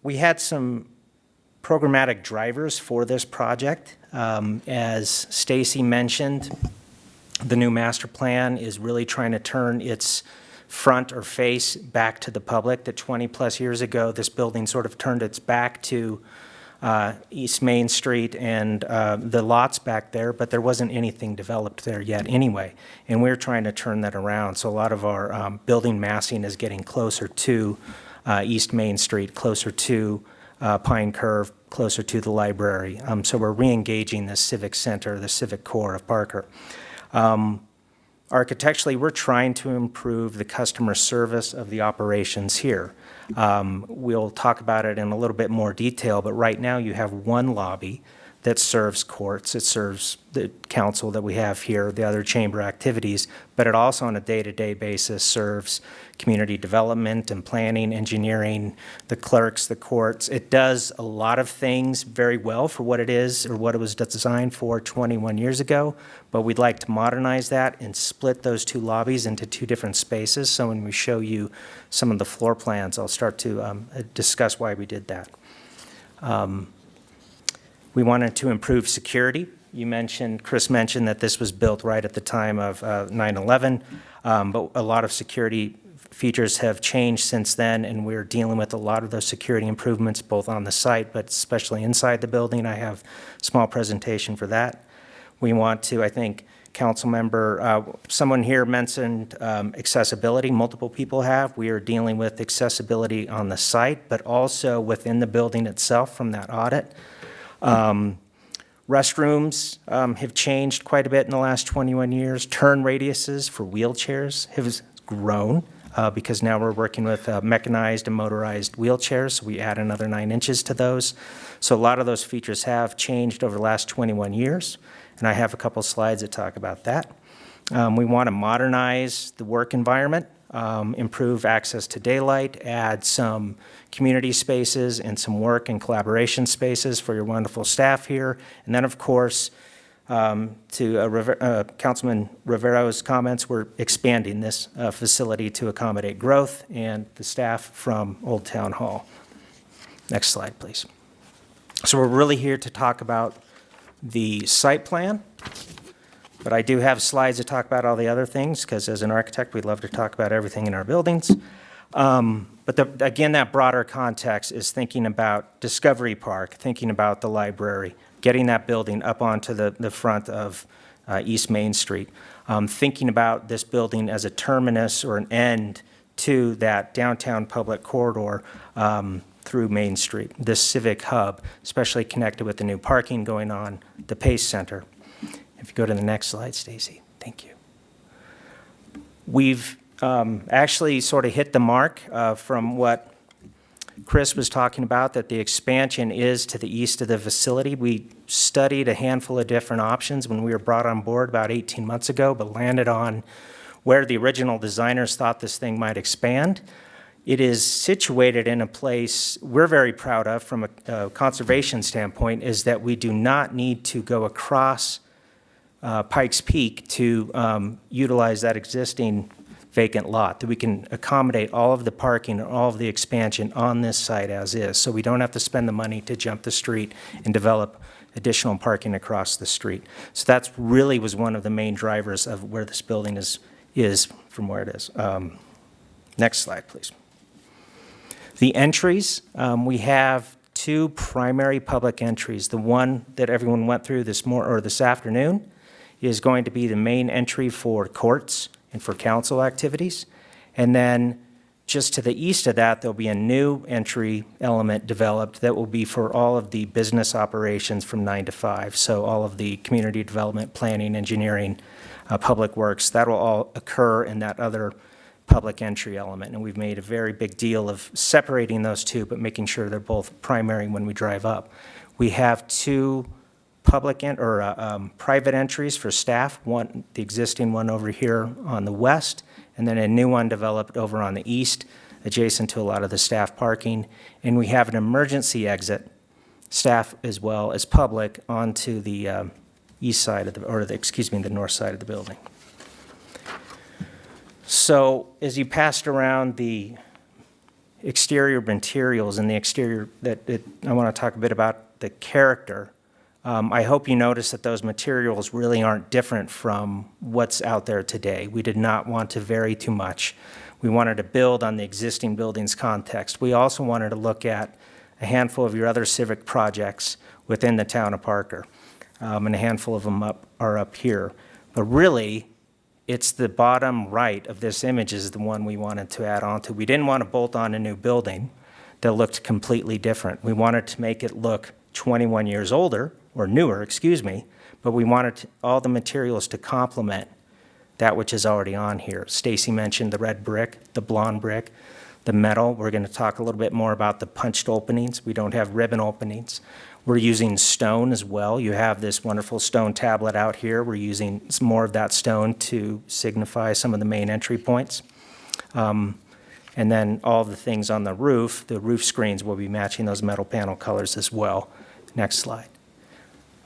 We had some programmatic drivers for this project. As Stacy mentioned, the new master plan is really trying to turn its front or face back to the public. That 20 plus years ago, this building sort of turned its back to East Main Street and the lots back there, but there wasn't anything developed there yet anyway. And we're trying to turn that around. So a lot of our building massing is getting closer to East Main Street, closer to Pine Curve, closer to the library. So we're re-engaging the civic center, the civic core of Parker. Architecturally, we're trying to improve the customer service of the operations here. We'll talk about it in a little bit more detail, but right now you have one lobby that serves courts, it serves the council that we have here, the other chamber activities, but it also on a day-to-day basis serves community development and planning, engineering, the clerks, the courts. It does a lot of things very well for what it is or what it was designed for 21 years ago, but we'd like to modernize that and split those two lobbies into two different spaces. So when we show you some of the floor plans, I'll start to discuss why we did that. We wanted to improve security. Chris mentioned that this was built right at the time of 9/11, but a lot of security features have changed since then, and we're dealing with a lot of those security improvements both on the site, but especially inside the building. I have a small presentation for that. We want to, I think, council member, someone here mentioned accessibility. Multiple people have. We are dealing with accessibility on the site, but also within the building itself from that audit. Restrooms have changed quite a bit in the last 21 years. Turn radiuses for wheelchairs have grown. because now we're working with mechanized and motorized wheelchairs. So we add another 9 inches to those. So a lot of those features have changed over the last 21 years, and I have a couple slides that talk about that. We want to modernize the work environment, improve access to daylight, add some community spaces and some work and collaboration spaces for your wonderful staff here. And then, of course, to Councilman Rivero's comments, we're expanding this facility to accommodate growth and the staff from Old Town Hall. Next slide, please. So we're really here to talk about the site plan, but I do have slides to talk about all the other things, because as an architect, we love to talk about everything in our buildings. But again, that broader context is thinking about Discovery Park, thinking about the library, getting that building up onto the front of East Main Street, thinking about this building as a terminus or an end to that downtown public corridor through Main Street, this civic hub, especially connected with the new parking going on, the Pace Center. If you go to the next slide, Stacy, thank you. We've actually sort of hit the mark from what Chris was talking about, that the expansion is to the east of the facility. We studied a handful of different options when we were brought on board about 18 months ago, but landed on where the original designers thought this thing might expand. It is situated in a place we're very proud of from a conservation standpoint, is that we do not need to go across Pikes Peak to utilize that existing vacant lot, that we can accommodate all of the parking and all of the expansion on this site as is. So we don't have to spend the money to jump the street and develop additional parking across the street. So that's really was one of the main drivers of where this building is from where it is. Next slide, please. The entries, we have 2 primary public entries. The one that everyone went through this afternoon is going to be the main entry for courts and for council activities. And then just to the east of that, there'll be a new entry element developed that will be for all of the business operations from 9 to 5. So all of the community development, planning, engineering, public works, that will all occur in that other public entry element. And we've made a very big deal of separating those 2, but making sure they're both primary when we drive up. We have 2 private entries for staff, one, the existing one over here on the west, and then a new one developed over on the east, adjacent to a lot of the staff parking. And we have an emergency exit, staff as well as public, onto the east side of the north side of the building. So as you passed around the exterior materials and the exterior, I want to talk a bit about the character. I hope you notice that those materials really aren't different from what's out there today. We did not want to vary too much. We wanted to build on the existing building's context. We also wanted to look at a handful of your other civic projects within the town of Parker, and a handful of them are up here. But really, it's the bottom right of this image is the one we wanted to add on to. We didn't want to bolt on a new building that looked completely different. We wanted to make it look 21 years older, or newer, excuse me, but we wanted all the materials to complement that which is already on here. Stacy mentioned the red brick, the blonde brick, the metal. We're going to talk a little bit more about the punched openings. We don't have ribbon openings. We're using stone as well. You have this wonderful stone tablet out here. We're using some more of that stone to signify some of the main entry points. And then all the things on the roof screens will be matching those metal panel colors as well. Next slide.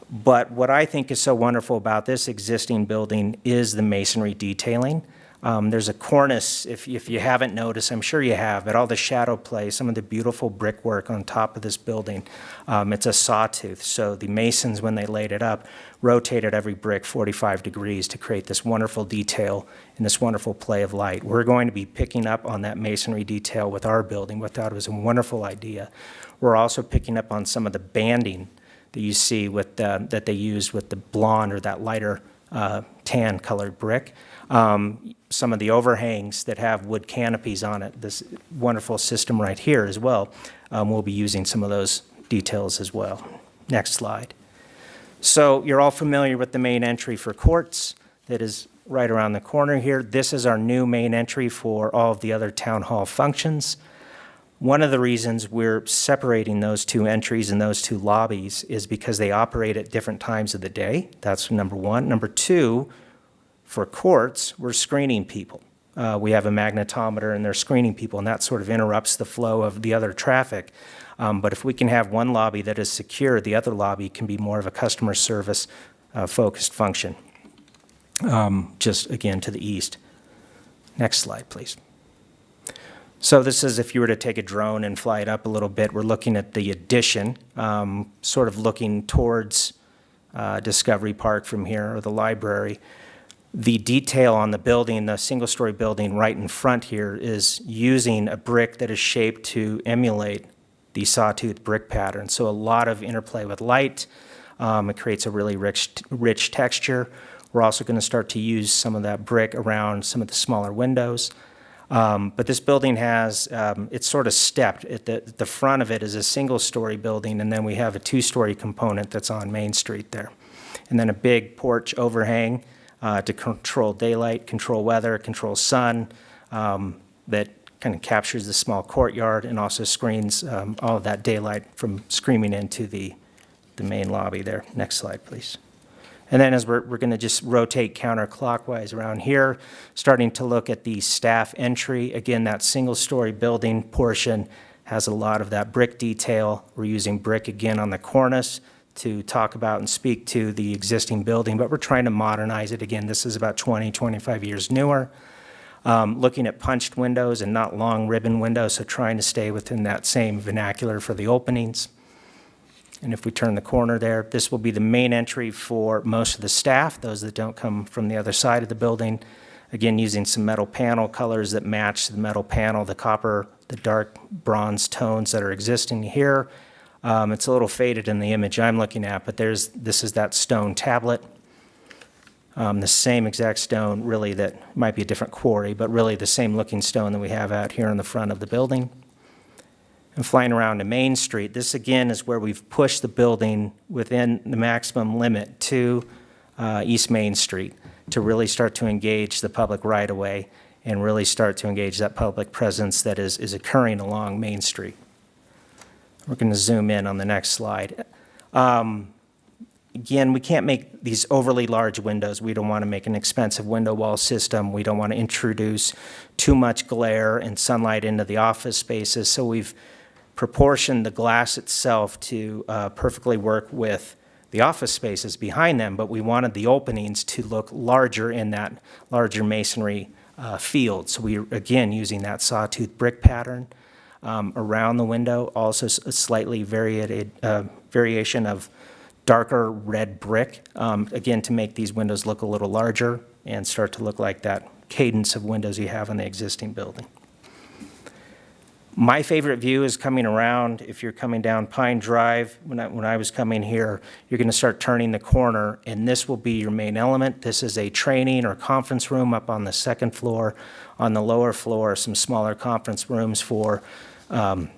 But what I think is so wonderful about this existing building is the masonry detailing. There's a cornice, if you haven't noticed, I'm sure you have, but all the shadow play, some of the beautiful brickwork on top of this building. It's a sawtooth, so the masons, when they laid it up, rotated every brick 45 degrees to create this wonderful detail and this wonderful play of light. We're going to be picking up on that masonry detail with our building. We thought it was a wonderful idea. We're also picking up on some of the banding that you see with that they used with the blonde or that lighter tan colored brick. Some of the overhangs that have wood canopies on it, this wonderful system right here as well, we'll be using some of those details as well. Next slide. So you're all familiar with the main entry for courts that is right around the corner here. This is our new main entry for all of the other town hall functions. One of the reasons we're separating those two entries and those two lobbies is because they operate at different times of the day. That's number one. Number two, for courts, we're screening people. We have a magnetometer and they're screening people, and that sort of interrupts the flow of the other traffic. But if we can have one lobby that is secure, the other lobby can be more of a customer service focused function. Just again to the east. Next slide, please. So this is if you were to take a drone and fly it up a little bit, we're looking at the addition, sort of looking towards Discovery Park from here, or the library. The detail on the building, the single-story building right in front here, is using a brick that is shaped to emulate the sawtooth brick pattern. So a lot of interplay with light. It creates a really rich texture. We're also going to start to use some of that brick around some of the smaller windows. But this building has, it's sort of stepped. At the front of it is a single-story building, and then we have a two-story component that's on Main Street there. And then a big porch overhang to control daylight, control weather, control sun, that kind of captures the small courtyard and also screens all of that daylight from streaming into the main lobby there. Next slide, please. And then as we're going to just rotate counterclockwise around here, starting to look at the staff entry. Again, that single-story building portion has a lot of that brick detail. We're using brick again on the cornice to talk about and speak to the existing building, but we're trying to modernize it. Again, this is about 20, 25 years newer. Looking at punched windows and not long ribbon windows, so trying to stay within that same vernacular for the openings. And if we turn the corner there, this will be the main entry for most of the staff, those that don't come from the other side of the building. Again, using some metal panel colors that match the metal panel, the copper, the dark bronze tones that are existing here. It's a little faded in the image I'm looking at, but this is that stone tablet. The same exact stone, really, that might be a different quarry, but really the same looking stone that we have out here in the front of the building. And flying around to Main Street, this again is where we've pushed the building within the maximum limit to East Main Street to really start to engage the public right of way and really start to engage that public presence that is occurring along Main Street. We're going to zoom in on the next slide. Again, we can't make these overly large windows. We don't want to make an expensive window wall system. We don't want to introduce too much glare and sunlight into the office spaces. So we've proportioned the glass itself to perfectly work with the office spaces behind them, but we wanted the openings to look larger in that larger masonry field. So we're, again, using that sawtooth brick pattern around the window, also a slightly variation of darker red brick, again, to make these windows look a little larger and start to look like that cadence of windows you have in the existing building. My favorite view is coming around. If you're coming down Pine Drive, when I was coming here, you're going to start turning the corner, and this will be your main element. This is a training or conference room up on the second floor. On the lower floor, some smaller conference rooms for the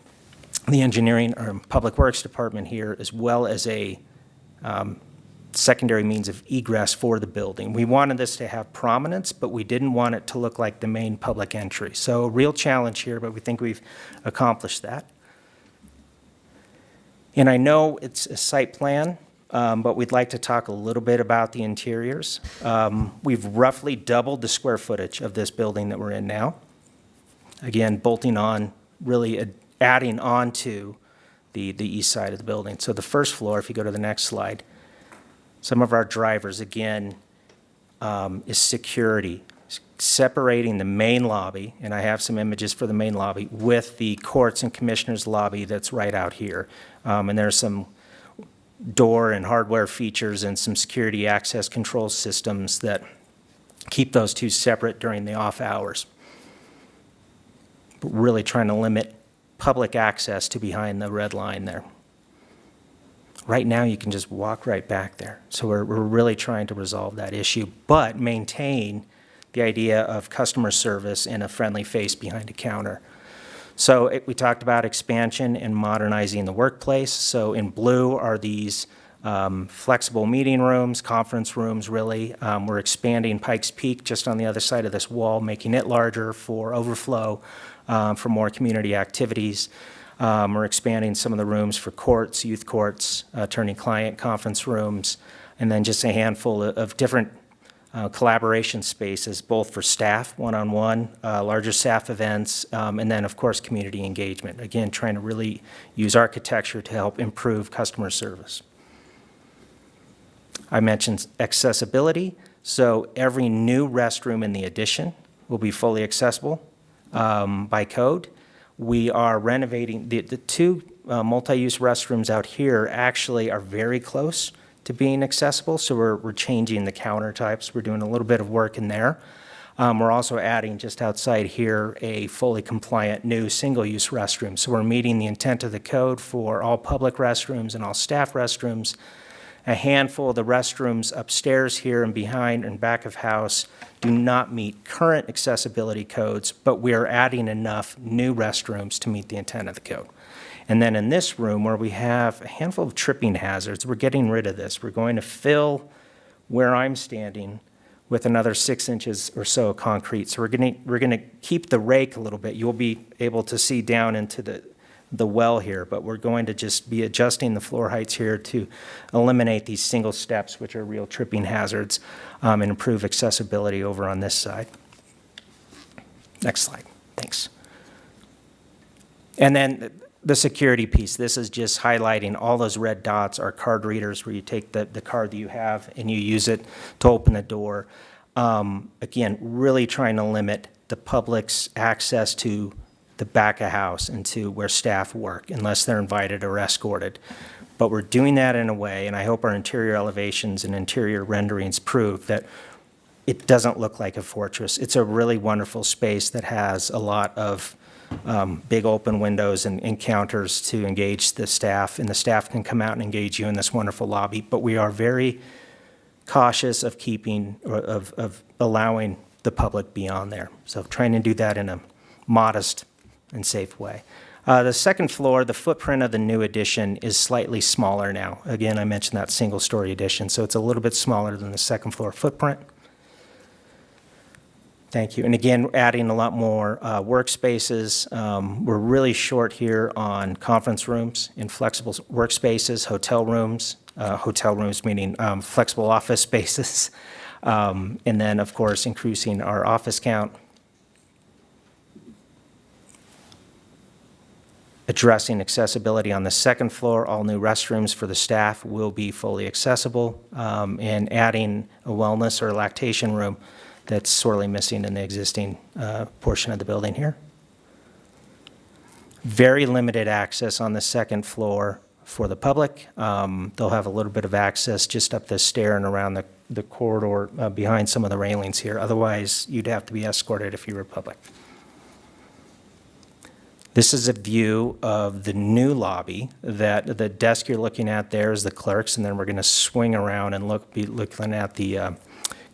engineering or public works department here, as well as a secondary means of egress for the building. We wanted this to have prominence, but we didn't want it to look like the main public entry. So a real challenge here, but we think we've accomplished that. And I know it's a site plan, but we'd like to talk a little bit about the interiors. We've roughly doubled the square footage of this building that we're in now. Again, bolting on, really adding on to the east side of the building. So the first floor, if you go to the next slide, some of our drivers, again, is security, separating the main lobby, and I have some images for the main lobby, with the courts and commissioners lobby that's right out here. And there's some door and hardware features and some security access control systems that keep those two separate during the off hours. But really trying to limit public access to behind the red line there. Right now, you can just walk right back there. So we're really trying to resolve that issue, but maintain the idea of customer service and a friendly face behind a counter. So we talked about expansion and modernizing the workplace. So in blue are these flexible meeting rooms, conference rooms, really. We're expanding Pikes Peak just on the other side of this wall, making it larger for overflow, for more community activities. We're expanding some of the rooms for courts, youth courts, attorney-client conference rooms, and then just a handful of different collaboration spaces, both for staff, one-on-one, larger staff events, and then, of course, community engagement. Again, trying to really use architecture to help improve customer service. I mentioned accessibility, so every new restroom in the addition will be fully accessible by code. We are renovating, the two multi-use restrooms out here actually are very close to being accessible, so we're changing the counter types. We're doing a little bit of work in there. We're also adding just outside here a fully compliant new single-use restroom. So we're meeting the intent of the code for all public restrooms and all staff restrooms. A handful of the restrooms upstairs here and behind and back of house do not meet current accessibility codes, but we are adding enough new restrooms to meet the intent of the code. And then in this room where we have a handful of tripping hazards, we're getting rid of this. We're going to fill where I'm standing with another 6 inches or so of concrete. So we're going to keep the rake a little bit. You'll be able to see down into the well here, but we're going to just be adjusting the floor heights here to eliminate these single steps, which are real tripping hazards, and improve accessibility over on this side. Next slide, thanks. And then the security piece, this is just highlighting all those red dots are card readers where you take the card that you have and you use it to open the door. Again, really trying to limit the public's access to the back of house and to where staff work unless they're invited or escorted. But we're doing that in a way, and I hope our interior elevations and interior renderings prove that it doesn't look like a fortress. It's a really wonderful space that has a lot of big open windows and counters to engage the staff, and the staff can come out and engage you in this wonderful lobby. But we are very cautious of of allowing the public beyond there. So trying to do that in a modest and safe way. The second floor, the footprint of the new addition is slightly smaller now. Again, I mentioned that single-story addition, so it's a little bit smaller than the second floor footprint. Thank you. And again, adding a lot more workspaces. We're really short here on conference rooms and flexible workspaces, hotel rooms meaning flexible office spaces, and then, of course, increasing our office count. Addressing accessibility on the second floor, all new restrooms for the staff will be fully accessible, and adding a wellness or lactation room that's sorely missing in the existing portion of the building here. Very limited access on the second floor for the public. They'll have a little bit of access just up the stair and around the corridor behind some of the railings here. Otherwise, you'd have to be escorted if you were public. This is a view of the new lobby. That the desk you're looking at there is the clerks, and then we're going to swing around and be looking at the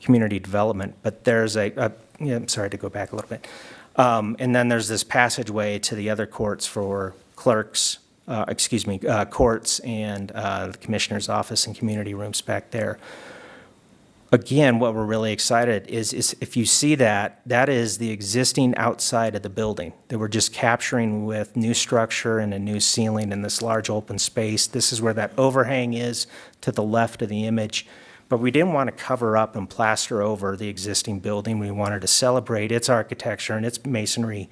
community development. But there's I'm sorry to go back a little bit. And then there's this passageway to the other courts for clerks, courts and the commissioner's office and community rooms back there. Again, what we're really excited is if you see that is the existing outside of the building that we're just capturing with new structure and a new ceiling in this large open space. This is where that overhang is to the left of the image. But we didn't want to cover up and plaster over the existing building. We wanted to celebrate its architecture and its masonry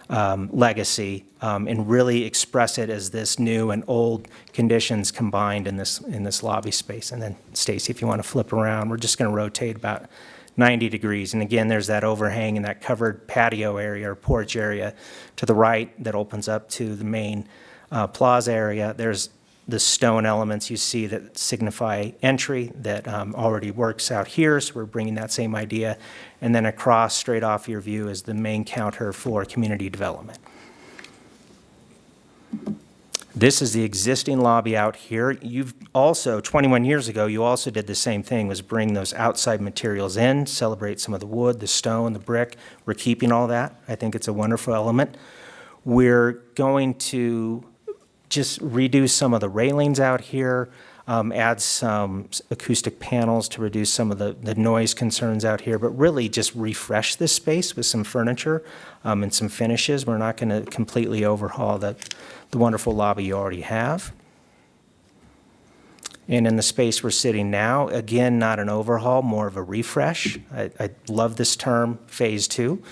legacy, and really express it as this new and old conditions combined in this lobby space. And then, Stacy, if you want to flip around, we're just going to rotate about 90 degrees. And again, there's that overhang and that covered patio area or porch area to the right that opens up to the main plaza area. There's the stone elements you see that signify entry that already works out here, so we're bringing that same idea. And then across, straight off your view, is the main counter for community development. This is the existing lobby out here. You've also, 21 years ago, you also did the same thing, was bring those outside materials in, celebrate some of the wood, the stone, the brick. We're keeping all that. I think it's a wonderful element. We're going to just redo some of the railings out here, add some acoustic panels to reduce some of the noise concerns out here, but really just refresh this space with some furniture and some finishes. We're not going to completely overhaul the wonderful lobby you already have. And in the space we're sitting now, again, not an overhaul, more of a refresh. I love this term, phase 2.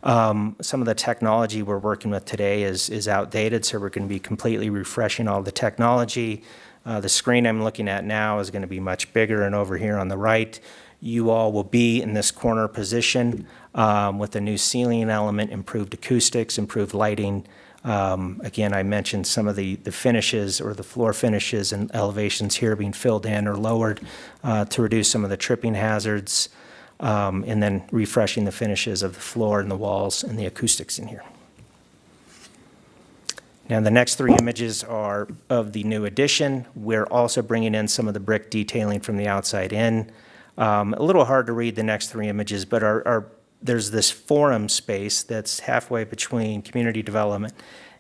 Some of the technology we're working with today is outdated, so we're going to be completely refreshing all the technology. The screen I'm looking at now is going to be much bigger, and over here on the right, you all will be in this corner position with a new ceiling element, improved acoustics, improved lighting. Again, I mentioned some of the finishes or the floor finishes and elevations here being filled in or lowered to reduce some of the tripping hazards, and then refreshing the finishes of the floor and the walls and the acoustics in here. Now, the next 3 images are of the new addition. We're also bringing in some of the brick detailing from the outside in. A little hard to read the next 3 images, but there's this forum space that's halfway between community development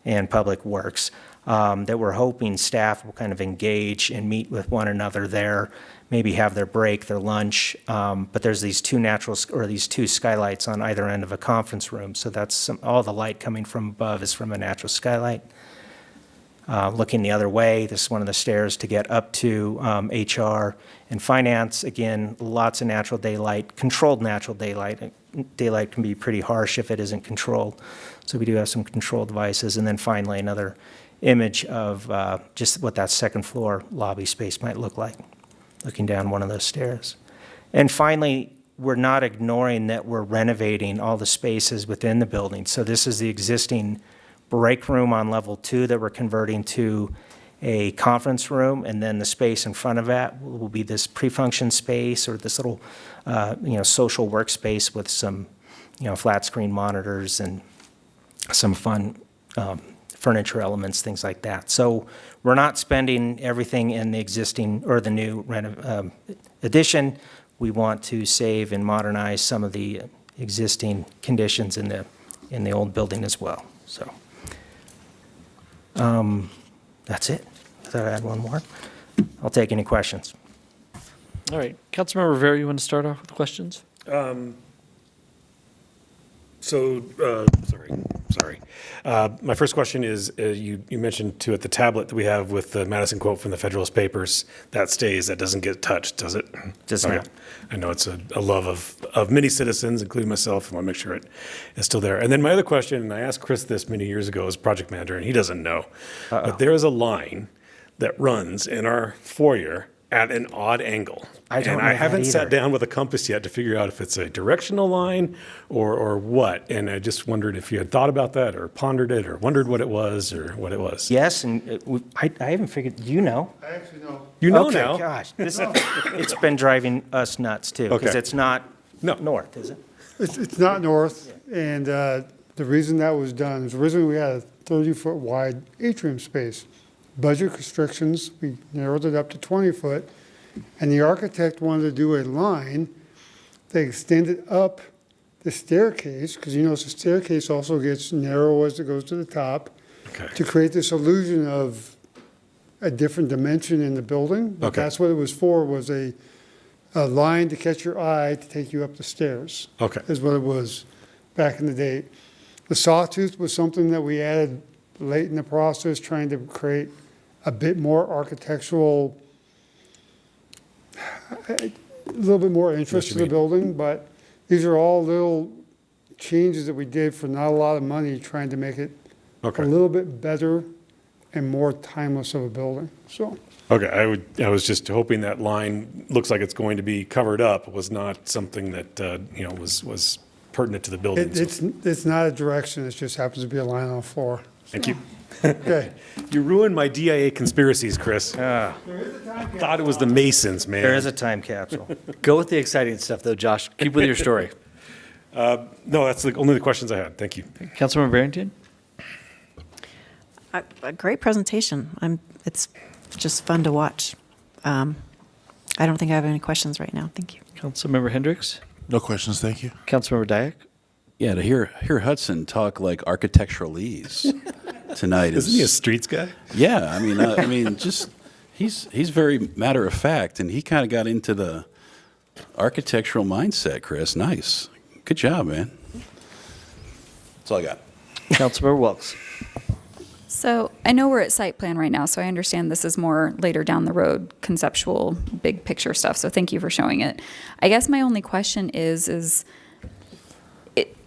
and public works that we're hoping staff will kind of engage and meet with one another there, maybe have their break, their lunch. But there's these these two skylights on either end of a conference room. So that's all the light coming from above is from a natural skylight. Looking the other way, this is one of the stairs to get up to HR and finance. Again, lots of natural daylight, controlled natural daylight. Daylight can be pretty harsh if it isn't controlled. So we do have some control devices. And then finally, another image of just what that second floor lobby space might look like, looking down one of those stairs. And finally, we're not ignoring that we're renovating all the spaces within the building. So this is the existing break room on level 2 that we're converting to a conference room, and then the space in front of that will be this pre-function space or this little, social workspace with some, flat screen monitors and some fun furniture elements, things like that. So we're not spending everything in the existing or the new addition. We want to save and modernize some of the existing conditions in the old building as well. So. That's it. I thought I'd add one more. I'll take any questions. All right. Councilmember Rivera, you want to start off with questions? Sorry. My first question is, you mentioned too at the tablet that we have with the Madison quote from the Federalist Papers, that stays, that doesn't get touched, does it? Does Okay. not. I know it's a love of many citizens, including myself. I want to make sure it is still there. And then my other question, and I asked Chris this many years ago as project manager, and he doesn't know, but there is a line that runs in our foyer at an odd angle. I don't and know I that haven't sat either. down with a compass yet to figure out if it's a directional line or what. And I just wondered if you had thought about that or pondered it or wondered what it was or what it was. Yes, and I haven't figured, you know. I actually know. You know Okay, now. gosh, it's been driving us nuts too, because Okay. it's not No. north, is it? It's not north, and the reason that was done is originally we had a 30-foot wide atrium space. Budget restrictions, we narrowed it up to 20-foot, and the architect wanted to do a line that extended up the staircase, because the staircase also gets narrow as it goes to the top, to create this illusion of a different dimension in the building. But Okay. that's what it was for, was a line to catch your eye to take you up the stairs. Okay. Is what it was back in the day. The sawtooth was something that we added late in the process, trying to create a bit more architectural, a little bit more interest to the building, but these are all little changes that we did for not a lot of money, trying to make it a little bit better and more timeless of a building, so. Okay, I was just hoping that line looks like it's going to be covered up, was not something that, was pertinent to the building. So It's not a direction, it just happens to be a line on the floor. thank you. Okay. You ruined my DIA conspiracies, Chris. Ah. I thought it was the Masons, man. There is a time capsule. Go with the exciting stuff, though, Josh. Keep with your story. No, that's only the questions I had. Thank you. Councilmember Barrington? A great presentation. It's just fun to watch. I don't think I have any questions right now. Thank you. Councilmember Hendricks? No questions, thank you. Councilmember Dyak? Yeah, to hear Hudson talk like architecturalese tonight is. Isn't he a streets guy? Yeah, I mean, just he's very matter of fact, and he kind of got into the architectural mindset, Chris. Nice. Good job, man. That's all I got. Councilmember Wilks. So I know we're at site plan right now, so I understand this is more later down the road, conceptual, big picture stuff. So thank you for showing it. I guess my only question is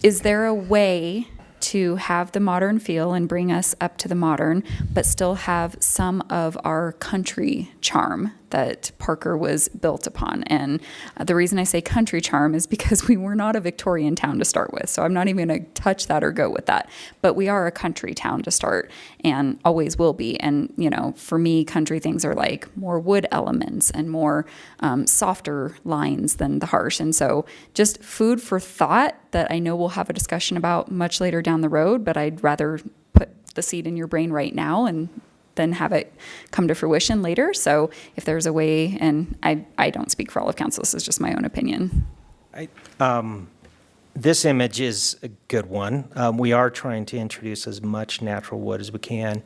there a way to have the modern feel and bring us up to the modern, but still have some of our country charm that Parker was built upon? And the reason I say country charm is because we were not a Victorian town to start with. So I'm not even going to touch that or go with that. But we are a country town to start and always will be. And, you know, for me, country things are like more wood elements and more softer lines than the harsh. And so just food for thought that I know we'll have a discussion about much later down the road, but I'd rather put the seed in your brain right now and then have it come to fruition later. So if there's a way, and I don't speak for all of council, this is just my own opinion. This image is a good one. We are trying to introduce as much natural wood as we can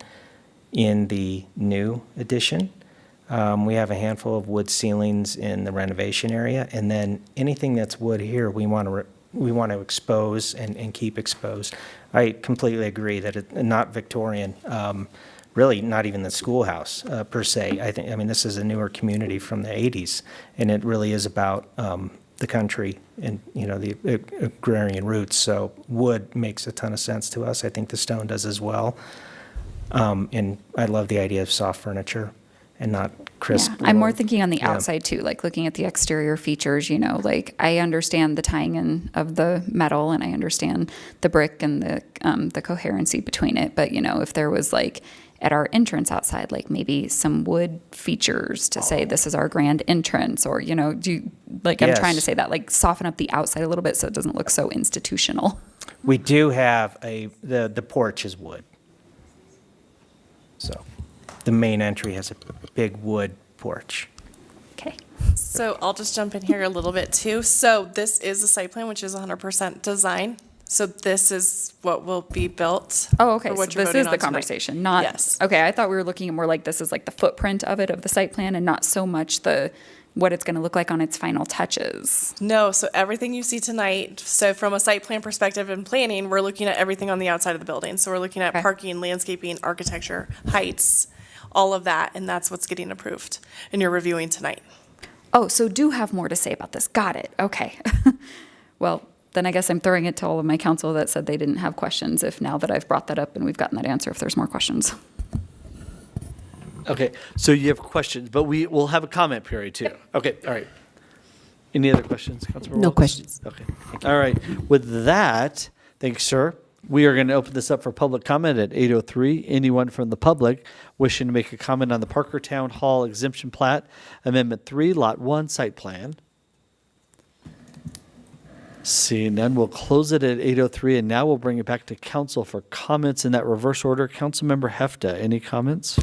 in the new addition. We have a handful of wood ceilings in the renovation area, and then anything that's wood here, we want to expose and keep exposed. I completely agree that it's not Victorian. Really, not even the schoolhouse per se. I mean, this is a newer community from the 80s, and it really is about the country and, you know, the agrarian roots. So wood makes a ton of sense to us. I think the stone does as well. And I love the idea of soft furniture and not crisp. Yeah, I'm more thinking on the outside too, like looking at the exterior features, you know, like I understand the tying in of the metal and I understand the brick and the coherency between it. But, you know, if there was like at our entrance outside, like maybe some wood features to say this is our grand entrance, or, you know, I'm trying to say that, like soften up the outside a little bit so it doesn't look so institutional. We do have the porch is wood. So the main entry has a big wood porch. Okay. So I'll just jump in here a little bit too. So this is a site plan, which is 100% design. So this is what will be built. Oh, okay. For what So you're this voting is on the tonight. conversation, not, Yes. okay, I thought we were looking at more like this is like the footprint of it, of the site plan, and not so much what it's going to look like on its final touches. No, so everything you see tonight, so from a site plan perspective and planning, we're looking at everything on the outside of the building. So we're looking at parking, landscaping, architecture, heights, all of that, and that's what's getting approved and you're reviewing tonight. Oh, so do have more to say about this. Got it. Okay. Well, then I guess I'm throwing it to all of my council that said they didn't have questions, if now that I've brought that up and we've gotten that answer, if there's more questions. Okay, so you have questions, but we will have a comment period too. Okay, all right. Any other questions, Councilmember No Wilks? questions. Okay, all right. With that, thanks, sir. We are going to open this up for public comment at 8:03. Anyone from the public wishing to make a comment on the Parker Town Hall Exemption Plat, Amendment 3, Lot 1, Site Plan? Seeing none, we'll close it at 8:03, and now we'll bring it back to council for comments in that reverse order. Councilmember Hefta, any comments?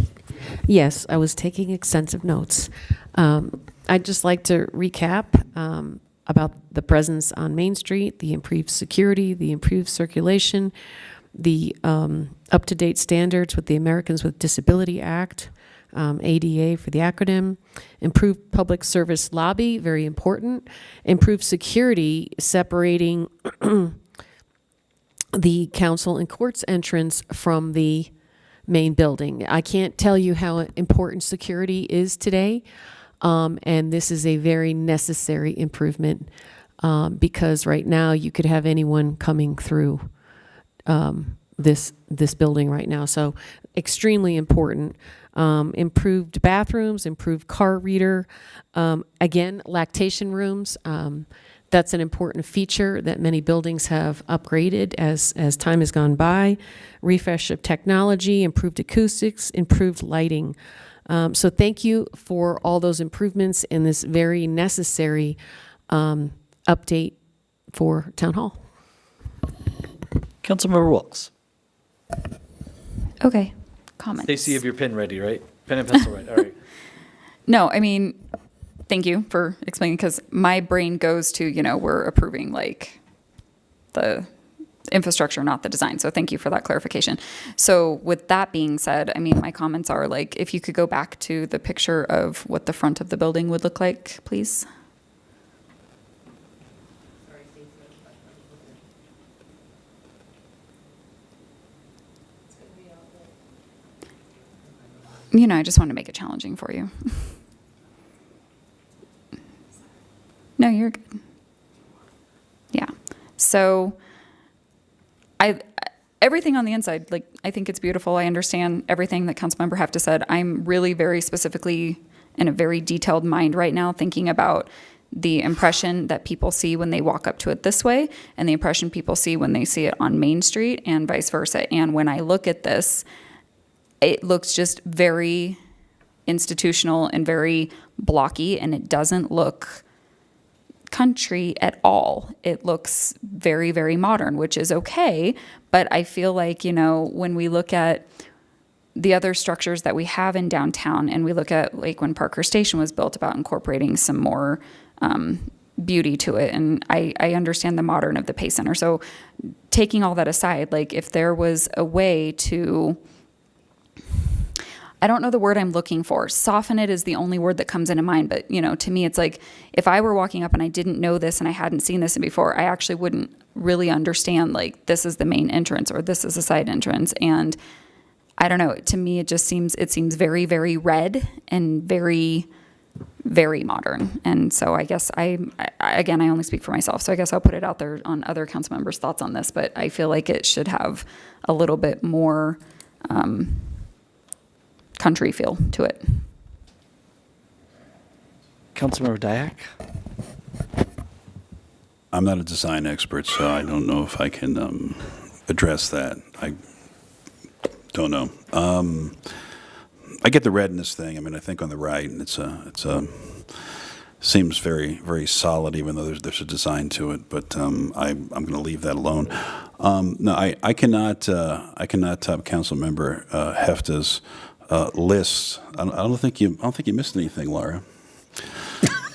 Yes, I was taking extensive notes. I'd just like to recap about the presence on Main Street, the improved security, the improved circulation, the up-to-date standards with the Americans with Disability Act, ADA for the acronym, improved public service lobby, very important, improved security, separating the council and courts entrance from the main building. I can't tell you how important security is today, and this is a very necessary improvement because right now you could have anyone coming through this building right now. So extremely important. Improved bathrooms, improved car reader, again, lactation rooms. That's an important feature that many buildings have upgraded as time has gone by. Refresh of technology, improved acoustics, improved lighting. So thank you for all those improvements in this very necessary update for Town Hall. Councilmember Wilks. Okay, comments. Stacy, you have your pen ready, right? Pen and pencil, right? All right. No, I mean, thank you for explaining, because my brain goes to, you know, we're approving like the infrastructure, not the design. So thank you for that clarification. So with that being said, I mean, my comments are like, if you could go back to the picture of what the front of the building would look like, please. You know, I just want to make it challenging for you. No, you're good. Yeah. So everything on the inside, like, I think it's beautiful. I understand everything that Councilmember Hefta said. I'm really very specifically in a very detailed mind right now thinking about the impression that people see when they walk up to it this way and the impression people see when they see it on Main Street and vice versa. And when I look at this, it looks just very institutional and very blocky, and it doesn't look country at all. It looks very, very modern, which is okay. But I feel like, you know, when we look at the other structures that we have in downtown, and we look at like when Parker Station was built, about incorporating some more beauty to it. And I understand the modern of the Pace Center. So taking all that aside, like if there was a way to, I don't know the word I'm looking for. Soften it is the only word that comes into mind. But, you know, to me, it's like if I were walking up and I didn't know this and I hadn't seen this before, I actually wouldn't really understand, like, this is the main entrance or this is a side entrance. And I don't know. To me, it seems very, very red and very, very modern. And so I guess again, I only speak for myself. So I guess I'll put it out there on other council members' thoughts on this. But I feel like it should have a little bit more country feel to it. Councilmember Dyak? I'm not a design expert, so I don't know if I can address that. I don't know. I get the redness thing. I mean, I think on the right, seems very, very solid, even though there's a design to it. But I'm going to leave that alone. No, I cannot top Councilmember Hefta's list. I don't think you missed anything, Laura.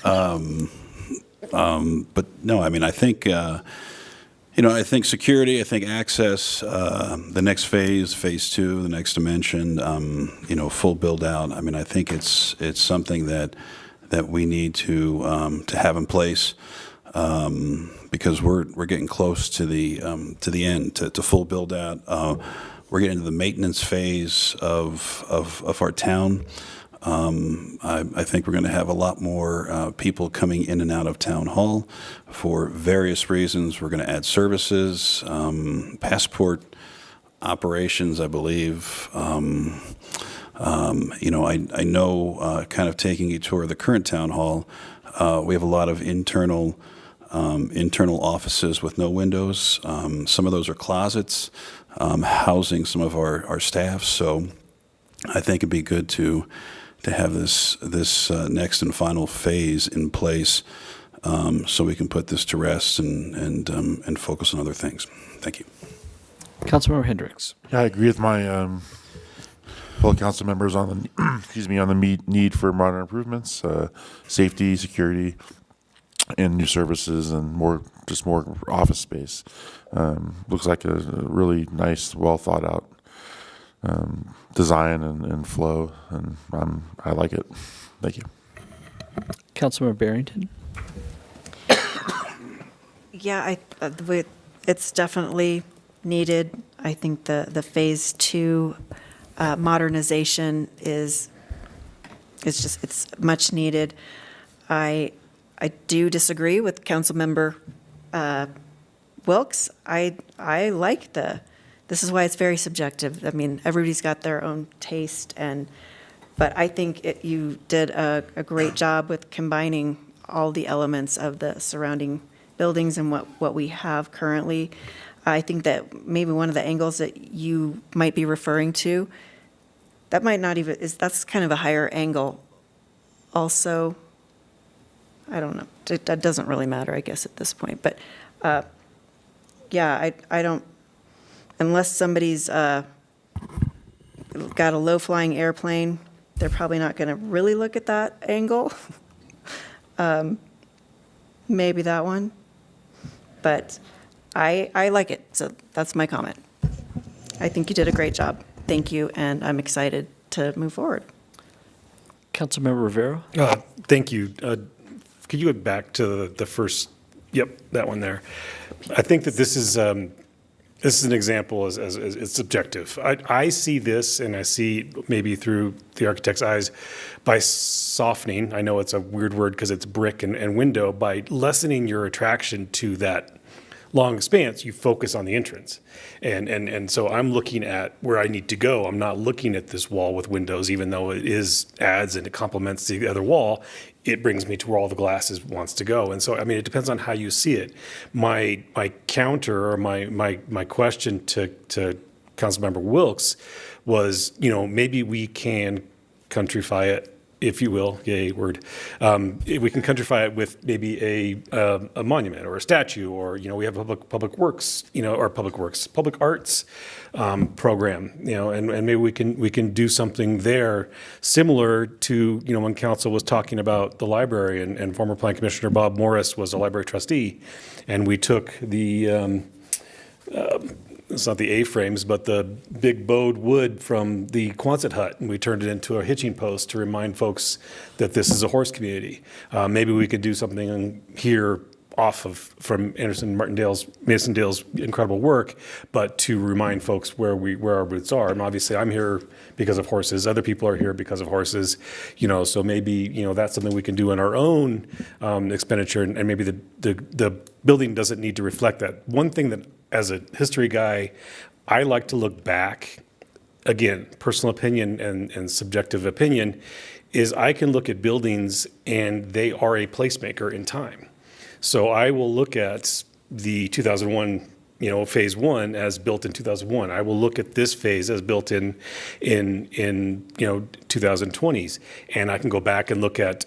But no, I mean, I think I think security, I think access, the next phase 2, the next dimension, full build out. I mean, I think it's something that we need to have in place, because we're getting close to the end, to full build out. We're getting into the maintenance phase of our town. I think we're going to have a lot more people coming in and out of Town Hall for various reasons. We're going to add services, passport operations, I believe. I know, kind of taking a tour of the current Town Hall, we have a lot of internal offices with no windows. Some of those are closets, housing some of our staff. So I think it'd be good to have this next and final phase in place, so we can put this to rest and focus on other things. Thank you. Councilmember Hendricks. Yeah, I agree with my fellow council members on the on the need for modern improvements, safety, security, and new services, and more office space. Looks like a really nice, well thought out design and flow, and I like it. Thank you. Councilmember Barrington. Yeah, it's definitely needed. I think the phase 2 modernization it's much needed. I do disagree with Councilmember Wilks. I like this is why it's very subjective. I mean, everybody's got their own taste, but I think you did a great job with combining all the elements of the surrounding buildings and what we have currently. I think that maybe one of the angles that you might be referring to, that might not even, that's kind of a higher angle also. I don't know. That doesn't really matter, I guess, at this point. But yeah, I don't, unless somebody's got a low-flying airplane, they're probably not going to really look at that angle. Maybe that one. But I like it, so that's my comment. I think you did a great job. Thank you, and I'm excited to move forward. Councilmember Rivera? Thank you. Could you go back to the first, yep, that one there. I think that this is an example as it's subjective. I see this, and I see maybe through the architect's eyes, by softening, I know it's a weird word because it's brick and window, by lessening your attraction to that long expanse, you focus on the entrance. And so I'm looking at where I need to go. I'm not looking at this wall with windows, even though it adds and it complements the other wall. It brings me to where all the glass wants to go. And so, I mean, it depends on how you see it. My counter or my question to Councilmember Wilks was, maybe we can countrify it, if you will, yay word. We can countrify it with maybe a monument or a statue, or we have a public works, or public arts program, and maybe we can do something there similar to when council was talking about the library, and former Plan Commissioner Bob Morris was a library trustee, and we took the it's not the A-frames, but the big bowed wood from the Quonset hut, and we turned it into a hitching post to remind folks that this is a horse community. Maybe we could do something here from Mason-Dale's incredible work, but to remind folks where our roots are. And obviously, I'm here because of horses. Other people are here because of horses. So maybe that's something we can do in our own expenditure, and maybe the building doesn't need to reflect that. One thing that, as a history guy, I like to look back. Again, personal opinion and subjective opinion is I can look at buildings and they are a placemaker in time. So I will look at the 2001, phase one as built in 2001. I will look at this phase as built in 2020s, and I can go back and look at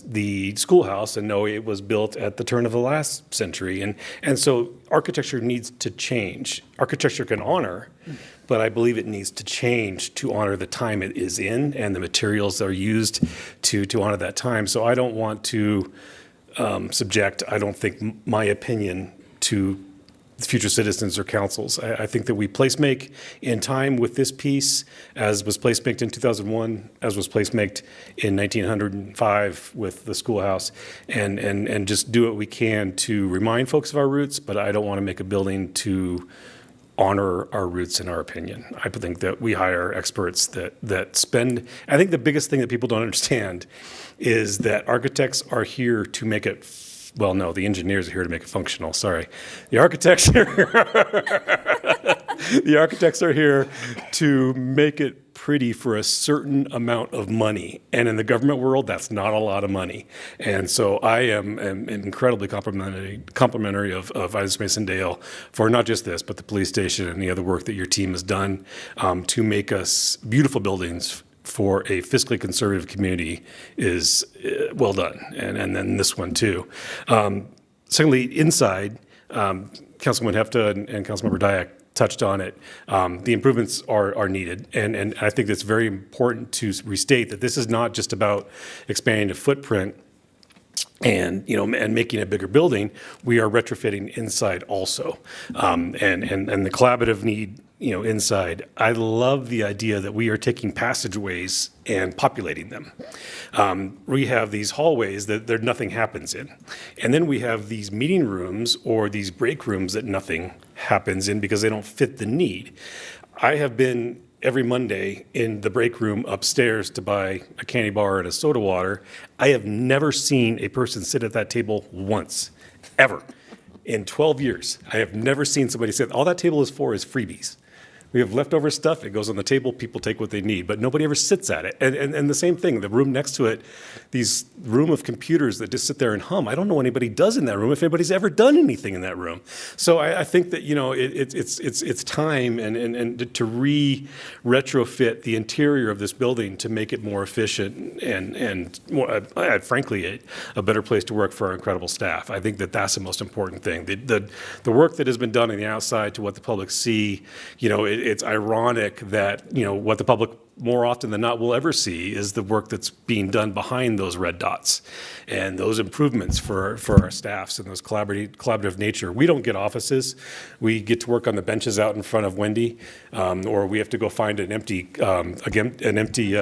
the schoolhouse and know it was built at the turn of the last century. And so architecture needs to change. Architecture can honor, but I believe it needs to change to honor the time it is in and the materials that are used to honor that time. So I don't want to subject, I don't think, my opinion to future citizens or councils. I think that we placemake in time with this piece, as was placemaked in 2001, as was placemaked in 1905 with the schoolhouse, and just do what we can to remind folks of our roots, but I don't want to make a building to honor our roots, in our opinion. I think that we hire experts that spend, I think the biggest thing that people don't understand is that architects are here to make it, well, no, the engineers are here to make it functional, sorry. The architects are here to make it pretty for a certain amount of money. And in the government world, that's not a lot of money. And so I am incredibly complimentary of Isaac Mason-Dale for not just this, but the police station and the other work that your team has done to make us beautiful buildings for a fiscally conservative community is well done, and then this one too. Secondly, inside, Councilman Hefta and Councilmember Dyak touched on it. The improvements are needed, and I think it's very important to restate that this is not just about expanding the footprint and making a bigger building. We are retrofitting inside also, and the collaborative need inside. I love the idea that we are taking passageways and populating them. We have these hallways that nothing happens in, and then we have these meeting rooms or these break rooms that nothing happens in because they don't fit the need. I have been every Monday in the break room upstairs to buy a candy bar and a soda water. I have never seen a person sit at that table once, ever. In 12 years, I have never seen somebody say, all that table is for is freebies. We have leftover stuff, it goes on the table, people take what they need, but nobody ever sits at it. And the same thing, the room next to it, these room of computers that just sit there and hum. I don't know what anybody does in that room, if anybody's ever done anything in that room. So I think that, it's time and to retrofit the interior of this building to make it more efficient and more, frankly, a better place to work for our incredible staff. I think that that's the most important thing. The work that has been done on the outside to what the public see, it's ironic that, what the public more often than not we'll ever see is the work that's being done behind those red dots and those improvements for our staffs and those collaborative nature. We don't get offices. We get to work on the benches out in front of Wendy, or we have to go find an empty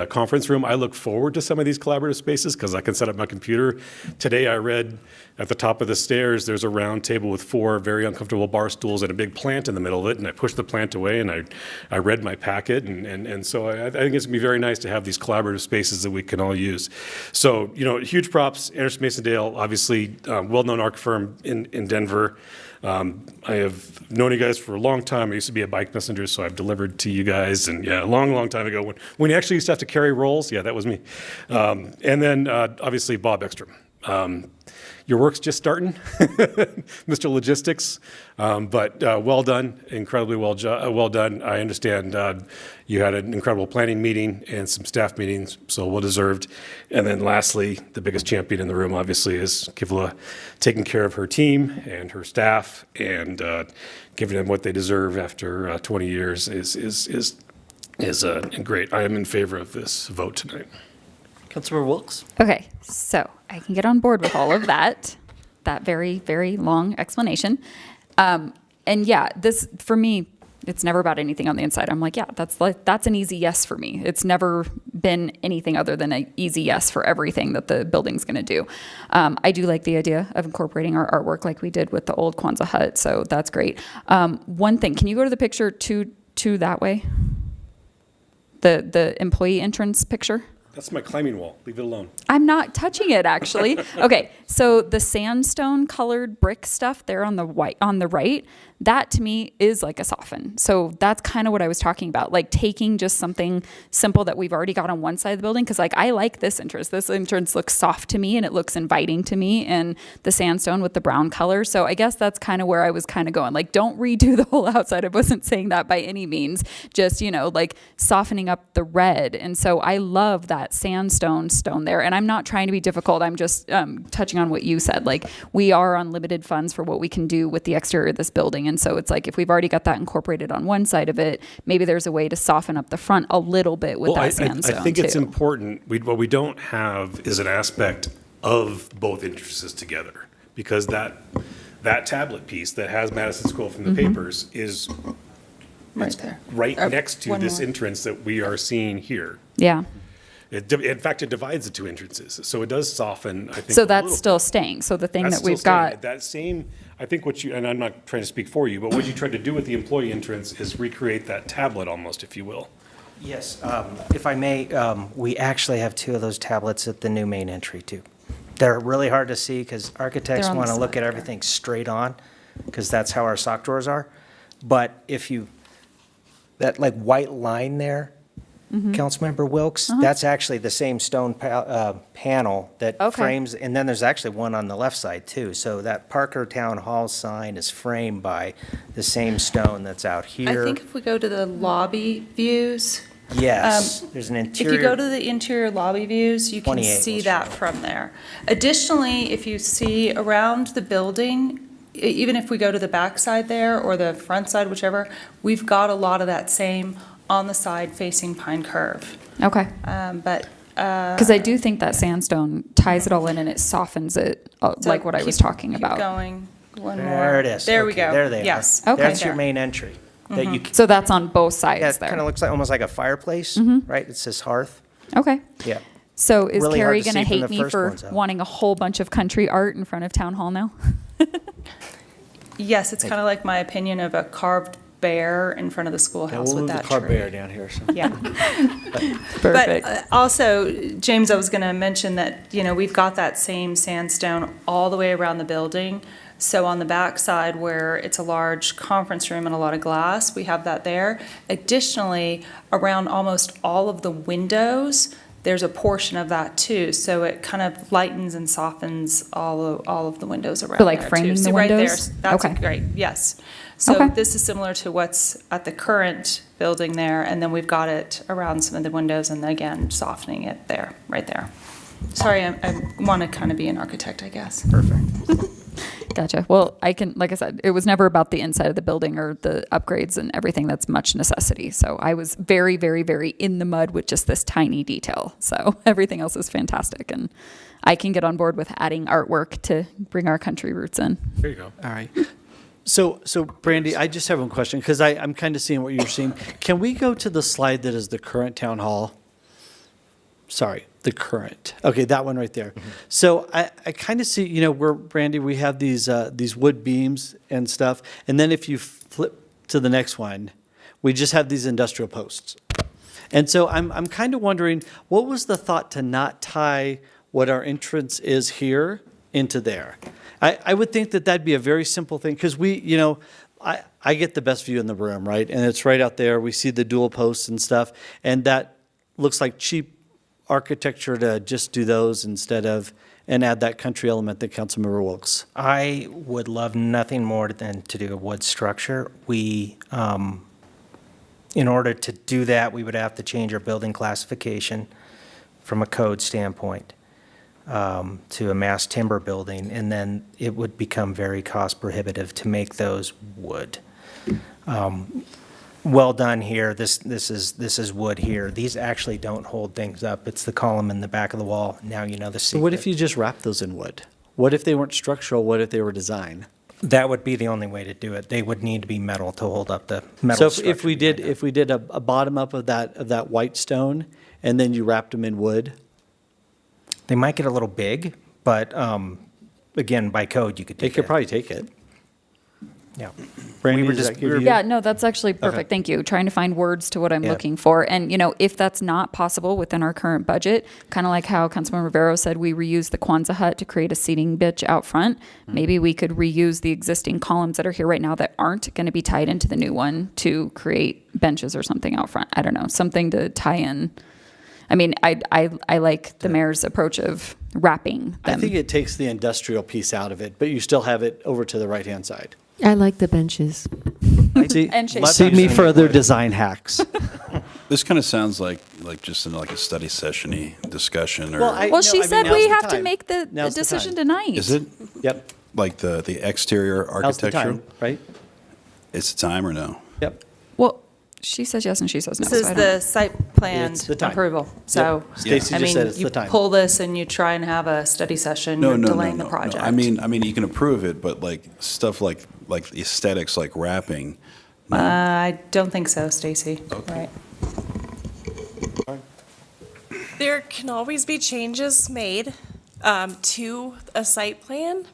conference room. I look forward to some of these collaborative spaces because I can set up my computer. Today I read at the top of the stairs, there's a round table with 4 very uncomfortable bar stools and a big plant in the middle of it, and I pushed the plant away and I read my packet, and so I think it's going to be very nice to have these collaborative spaces that we can all use. So, huge props, Anderson Mason-Dale, obviously well-known ARC firm in Denver. I have known you guys for a long time. I used to be a bike messenger, so I've delivered to you guys, and a long time ago when you actually used to have to carry rolls, that was me. And then obviously Bob Ekstrom. Your work's just starting, Mr. Logistics, but well done, incredibly well done. I understand you had an incredible planning meeting and some staff meetings, so well deserved. And then lastly, the biggest champion in the room, obviously, is Kivla taking care of her team and her staff and giving them what they deserve after 20 years is great. I am in favor of this vote tonight. Councilmember Wilks? Okay, so I can get on board with all of that very, very long explanation. And this, for me, it's never about anything on the inside. I'm like, that's an easy yes for me. It's never been anything other than an easy yes for everything that the building's gonna do. I do like the idea of incorporating our artwork like we did with the old Kwanzaa hut, so that's great. One thing, can you go to the picture two that way? The employee entrance picture? That's my climbing wall. Leave it alone. I'm not touching it, actually. Okay, so the sandstone colored brick stuff there on the right, that to me is like a soften. So that's kind of what I was talking about, like taking just something simple that we've already got on one side of the building, because I like this entrance. This entrance looks soft to me and it looks inviting to me, and the sandstone with the brown color. So I guess that's kind of where I was kind of going. Like, don't redo the whole outside. I wasn't saying that by any means. Just, like softening up the red. And so I love that sandstone stone there. And I'm not trying to be difficult. I'm just touching on what you said. Like, we are on limited funds for what we can do with the exterior of this building. And so it's like, if we've already got that incorporated on one side of it, maybe there's a way to soften up the front a little bit with that sandstone. I think it's important. What we don't have is an aspect of both entrances together, because that tablet piece that has Madison School from the papers is right there, right next to this entrance that we are seeing here. Yeah. In fact, it divides the two entrances, so it does soften, I think. So that's still staying. So the thing that we've got. That same, I think and I'm not trying to speak for you, but what you tried to do with the employee entrance is recreate that tablet almost, if you will. Yes, if I may, we actually have 2 of those tablets at the new main entry too. They're really hard to see because architects want to look at everything straight on, because that's how our sock drawers are. But that like white line there, Councilmember Wilks, that's actually the same stone panel that frames, and then there's actually one on the left side too. So that Parker Town Hall sign is framed by the same stone that's out here. I think if we go to the lobby views. Yes, there's an interior. If you go to the interior lobby views, you can see that from there. Additionally, if you see around the building, even if we go to the back side there or the front side, whichever, we've got a lot of that same on the side facing Pine Curve. Okay. Because I do think that sandstone ties it all in and it softens it, like what I was talking about. Keep going. One more. There it is. There we go. There they yes. are. Okay. That's your main entry. That you So that's on both sides there. kind of looks like almost like a fireplace, right? It says hearth. Okay. Yeah. So is Really hard Carrie to going to see from hate the me first for ones out. wanting a whole bunch of country art in front of Town Hall now? Yes, it's kind of like my opinion of a carved bear in front of the schoolhouse with that Carb tree. bear down here. So. Yeah. Perfect. But also, James, I was going to mention that, we've got that same sandstone all the way around the building. So on the back side where it's a large conference room and a lot of glass, we have that there. Additionally, around almost all of the windows, there's a portion of that too. So it kind of lightens and softens all of the windows around So like there framing too. the So right windows? there, that's Okay. great, yes. So Okay. this is similar to what's at the current building there, and then we've got it around some of the windows and again, softening it there, right there. Sorry, I want to kind of be an architect, I guess. Perfect. Gotcha. Well, like I said, it was never about the inside of the building or the upgrades and everything. That's much necessity. So I was very, very, very in the mud with just this tiny detail. So everything else is fantastic. And I can get on board with adding artwork to bring our country roots in. There you go. All right. So Brandy, I just have one question because I'm kind of seeing what you're seeing. Can we go to the slide that is the current town hall? Sorry, the current. Okay, that one right there. So I kind of see, where, Brandy, we have these wood beams and stuff. And then if you flip to the next one, we just have these industrial posts. And so I'm kind of wondering, what was the thought to not tie what our entrance is here into there? I would think that that'd be a very simple thing because I get the best view in the room, right? And it's right out there. We see the dual posts and stuff. And that looks like cheap architecture to just do those instead of, and add that country element that Councilmember Wilkes. I would love nothing more than to do a wood structure. We, in order to do that, we would have to change our building classification from a code standpoint to a mass timber building, and then it would become very cost prohibitive to make those wood. Well done here. This is wood here. These actually don't hold things up. It's the column in the back of the wall. Now you know the secret. So what if you just wrap those in wood? What if they weren't structural? What if they were design? That would be the only way to do it. They would need to be metal to hold up the metal So if we did a bottom up of that white stone, and then you wrapped them in wood, they might get a little big, but again, by code, you could they take could it. probably take it. Yeah. Brandy, We were does just- that give you- Yeah, no, that's actually perfect. Okay. Thank you. Trying to find words to what I'm Yeah. looking for. And, if that's not possible within our current budget, kind of like how Councilman Rivero said, we reuse the Kwanzaa hut to create a seating bitch out front. Maybe we could reuse the existing columns that are here right now that aren't going to be tied into the new one to create benches or something out front. I don't know, something to tie in. I mean, I like the mayor's approach of wrapping I them. think it takes the industrial piece out of it, but you still have it over to the right-hand side. I like the benches. See, And shade see me trees. for other design hacks. This kind of sounds like just in like a study session-y discussion, or Well, she said we have to make the Now's the decision time. tonight. is it Yep, like the exterior now's the architecture? time, right? It's the time or no? Yep. Well, she says yes and she says no. This so is I don't know. the site plan It's the time. approval. So, Stacy I just said mean, it's you the time. pull this and you try and have a study session, No, you're no, no, delaying no, the no. project. I mean, you can approve it, but like stuff like the aesthetics, like wrapping. I don't think so, Stacy. Right. There can always be changes made to a site plan.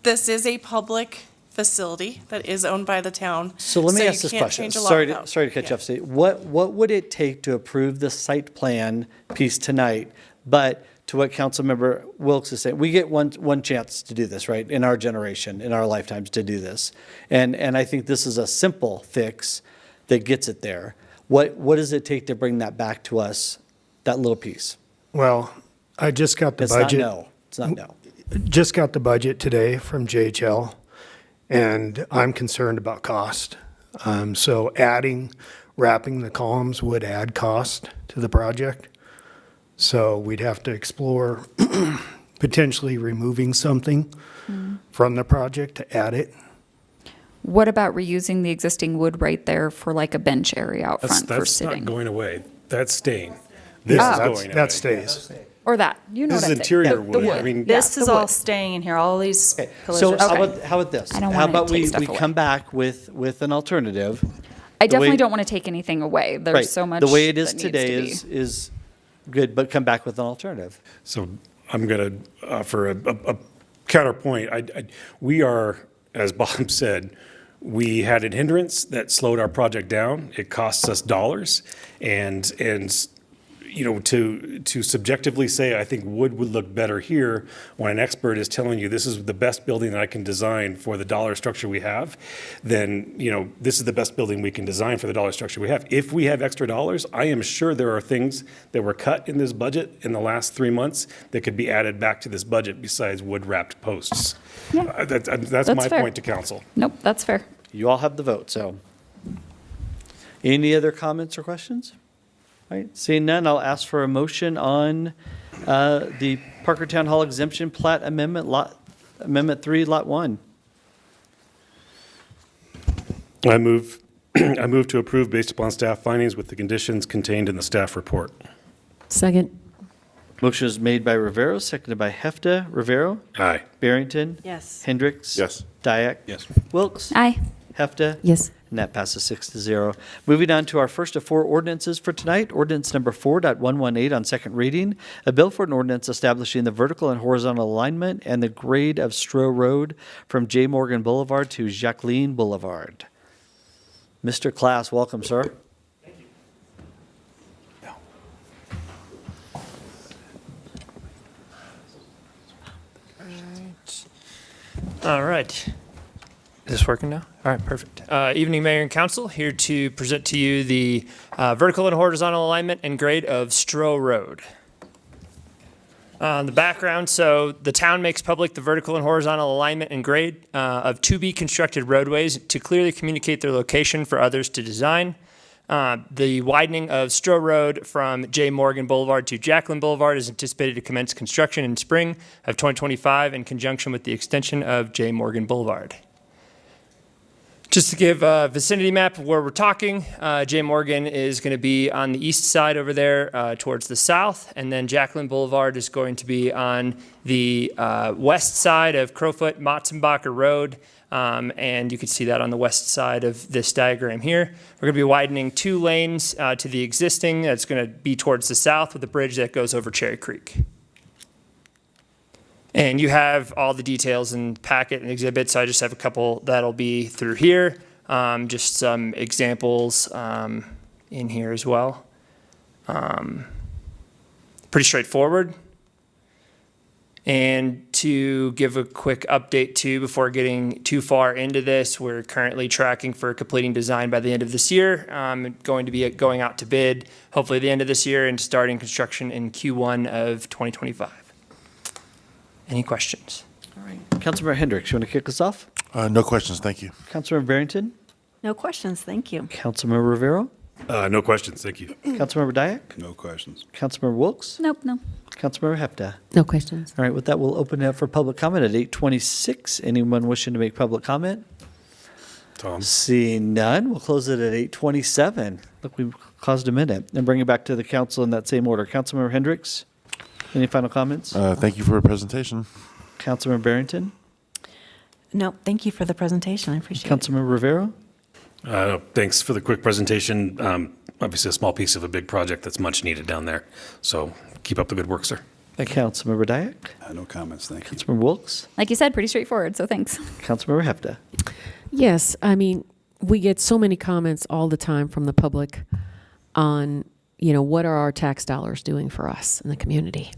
This is a public facility that is owned by the town. So let me you ask this can't question. change a law Sorry without- to cut Yeah. you off, Steve. What would it take to approve the site plan piece tonight? But to what Councilmember Wilkes is saying, we get one chance to do this, right? In our generation, in our lifetimes to do this. And I think this is a simple fix that gets it there. What does it take to bring that back to us, that little piece? Well, I just got the It's not budget. no. It's not no. Just got the budget today from JHL, and I'm concerned about cost. So wrapping the columns would add cost to the project. So we'd have to explore potentially removing something from the project to add it. What about reusing the existing wood right there for like a bench area out front for That's sitting? not going away. That's staying. This Ah. is That's- going away. that stays. Or that, you know This what is I'm saying. interior The wood. wood. I mean, This Yeah, is the all wood. staying in here. All these pillars So are how staying. about this? I don't How wanna about take we stuff away. come back with an alternative? I The definitely way- don't want to take anything away. There's Right. so much The way it is that needs today to be. is good, but come back with an alternative. So I'm going to offer a counterpoint. We are, as Bob said, we had a hindrance that slowed our project down. It costs us dollars, and to subjectively say I think wood would look better here when an expert is telling you this is the best building that I can design for the dollar structure we have, then this is the best building we can design for the dollar structure we have. If we have extra dollars, I am sure there are things that were cut in this budget in the last 3 months that could be added back to this budget besides wood wrapped posts. Yeah. That's my fair. point to council. Nope, that's fair. You all have the vote, so. Any other comments or questions? All right, seeing none, I'll ask for a motion on the Parker Town Hall exemption plat amendment, Amendment 3, Lot 1. I move, I move to approve based upon staff findings with the conditions contained in the staff report. Second. Motion is made by Rivera, seconded by Hefta. Rivera? Aye. Barrington? Yes. Hendricks? Yes. Dyak? Yes. Wilkes? Aye. Hefta? Yes. And that passes 6-0. Moving on to our first of four ordinances for tonight, ordinance number 4.118 on second reading, a bill for an ordinance establishing the vertical and horizontal alignment and the grade of Stroh Road from J. Morgan Boulevard to Jacqueline Boulevard. Mr. Class, welcome, sir. All right. Is this working now? All right, perfect. Evening, Mayor and Council. Here to present to you the vertical and horizontal alignment and grade of Stroh Road. The background, so the town makes public the vertical and horizontal alignment and grade of to-be-constructed roadways to clearly communicate their location for others to design. The widening of Stroh Road from J. Morgan Boulevard to Jacqueline Boulevard is anticipated to commence construction in spring of 2025 in conjunction with the extension of J. Morgan Boulevard. Just to give a vicinity map of where we're talking, J. Morgan is going to be on the east side over there towards the south, and then Jacqueline Boulevard is going to be on the west side of Crowfoot Matzenbacher Road, and you can see that on the west side of this diagram here. We're going to be widening 2 lanes to the existing that's going to be towards the south with a bridge that goes over Cherry Creek. And you have all the details in the packet and exhibits. So I just have a couple that'll be through here. Just some examples in here as well. Pretty straightforward. And to give a quick update too, before getting too far into this, we're currently tracking for completing design by the end of this year. Going to be going out to bid hopefully the end of this year and starting construction in Q1 of 2025. Any questions? All right. Councilmember Hendricks, you want to kick us off? No questions, thank you. Councilmember Barrington? No questions, thank you. Councilmember Rivera? No questions, thank you. Councilmember Dyak? No questions. Councilmember Wilkes? Nope, no. Councilmember Hefta? No questions. All right, with that, we'll open it up for public comment at 8:26. Anyone wishing to make public comment? Tom? Seeing none, we'll close it at 8:27. Look, we caused a minute. And bring it back to the council in that same order. Councilmember Hendricks? Any final comments? Thank you for your presentation. Councilmember Barrington? No, thank you for the presentation, I appreciate it. Councilmember Rivera? Thanks for the quick presentation. Obviously, a small piece of a big project that's much needed down there. So keep up the good work, sir. Thank you. Councilmember Dyak? No comments, thank you. Councilmember Wilkes? Like you said, pretty straightforward, so thanks. Councilmember Hefta? Yes, I mean, we get so many comments all the time from the public on, what are our tax dollars doing for us in the community?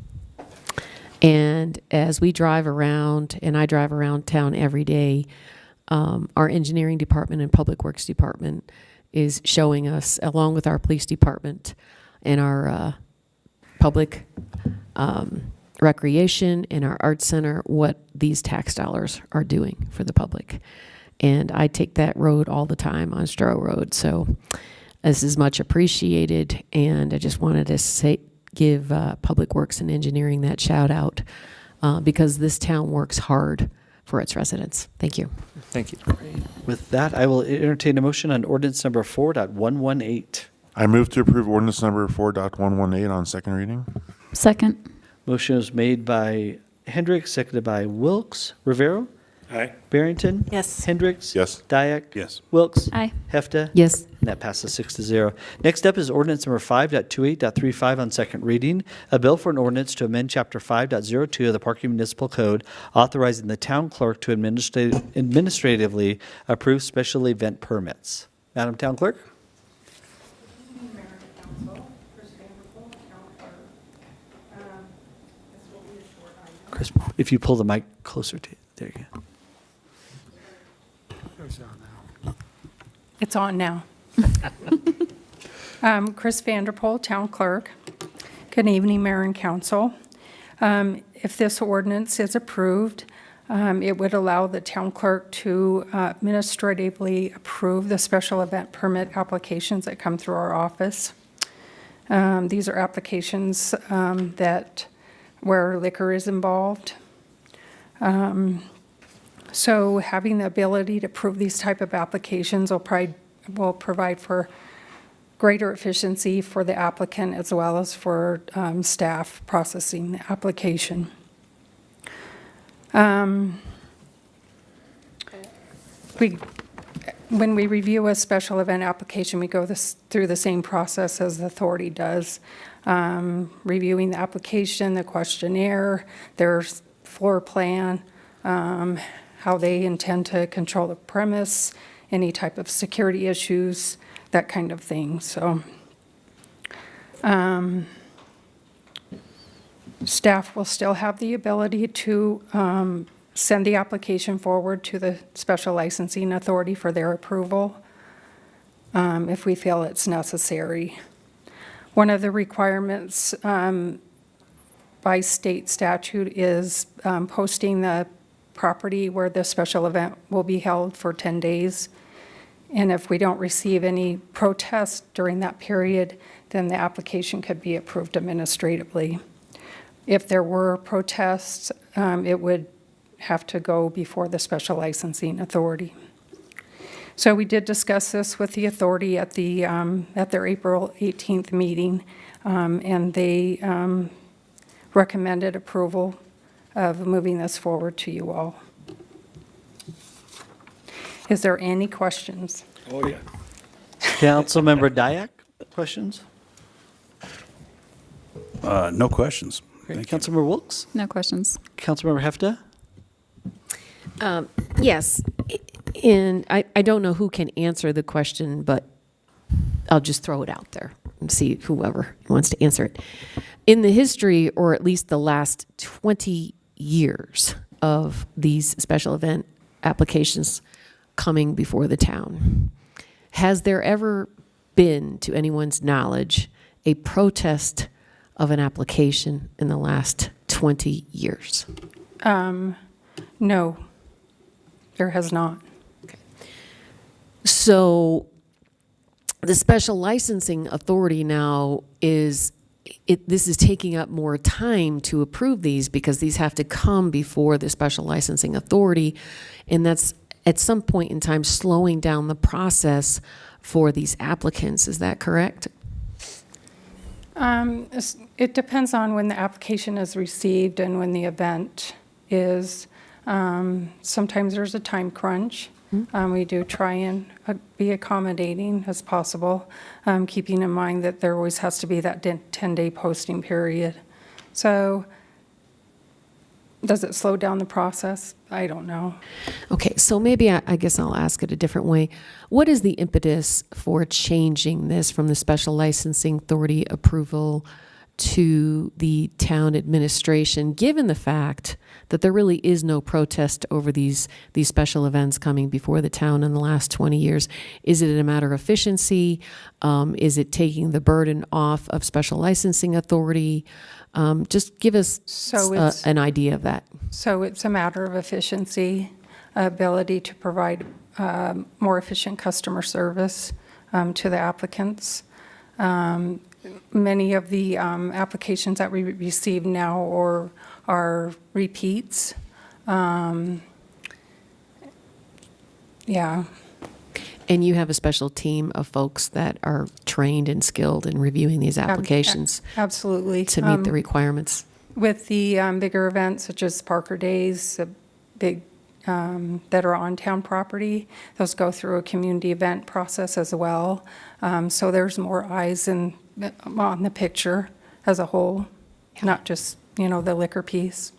And as we drive around, and I drive around town every day, our engineering department and public works department is showing us, along with our police department and our public recreation and our arts center, what these tax dollars are doing for the public. And I take that road all the time on Stroh Road, so this is much appreciated, and I just wanted to give Public Works and Engineering that shout out because this town works hard for its residents. Thank you. Thank you. With that, I will entertain a motion on ordinance number 4.118. I move to approve ordinance number 4.118 on second reading. Second. Motion is made by Hendricks, seconded by Wilkes. Rivera? Aye. Barrington? Yes. Hendricks? Yes. Dyak? Yes. Wilkes? Aye. Hefta? Yes. And that passes 6-0. Next up is ordinance number 5.28.35 on second reading, a bill for an ordinance to amend Chapter 5.02 of the Parking Municipal Code, authorizing the town clerk to administratively approve special event permits. Madam Town Clerk? Chris, if you pull the mic closer to you, there you go. It's on now. Chris Vanderpool, Town Clerk. Good evening, Mayor and Council. If this ordinance is approved, it would allow the Town Clerk to administratively approve the special event permit applications that come through our office. These are applications where liquor is involved. So having the ability to approve these type of applications will provide for greater efficiency for the applicant as well as for staff processing the application. When we review a special event application, we go through the same process as the authority does. Reviewing the application, the questionnaire, their floor plan, how they intend to control the premise, any type of security issues, that kind of thing. So staff will still have the ability to send the application forward to the special licensing authority for their approval if we feel it's necessary. One of the requirements by state statute is posting the property where the special event will be held for 10 days. And if we don't receive any protests during that period, then the application could be approved administratively. If there were protests, it would have to go before the special licensing authority. So we did discuss this with the authority at their April 18th meeting, and they recommended approval of moving this forward to you all. Is there any questions? Oh, yeah. Councilmember Dyak, questions? No questions. Great. Councilmember Wilks? No questions. Councilmember Hefta? Yes, and I don't know who can answer the question, but I'll just throw it out there and see whoever wants to answer it. In the history, or at least the last 20 years of these special event applications coming before the town, has there ever been, to anyone's knowledge, a protest of an application in the last 20 years? No, there has not. So the special licensing authority now this is taking up more time to approve these because these have to come before the special licensing authority, and that's at some point in time slowing down the process for these applicants. Is that correct? It depends on when the application is received and when the event is. Sometimes there's a time crunch. We do try and be accommodating as possible, keeping in mind that there always has to be that 10-day posting period. So does it slow down the process? I don't know. Okay, so maybe I guess I'll ask it a different way. What is the impetus for changing this from the special licensing authority approval to the town administration, given the fact that there really is no protest over these special events coming before the town in the last 20 years? Is it a matter of efficiency? Is it taking the burden off of special licensing authority? Just give us an idea of that. So it's a matter of efficiency, ability to provide more efficient customer service to the applicants. Many of the applications that we receive now are repeats. Yeah. And you have a special team of folks that are trained and skilled in reviewing these applications. Absolutely. To meet the requirements. With the bigger events such as Parker Days, the big that are on town property, those go through a community event process as well. So there's more eyes on the picture as a whole, not just, the liquor piece.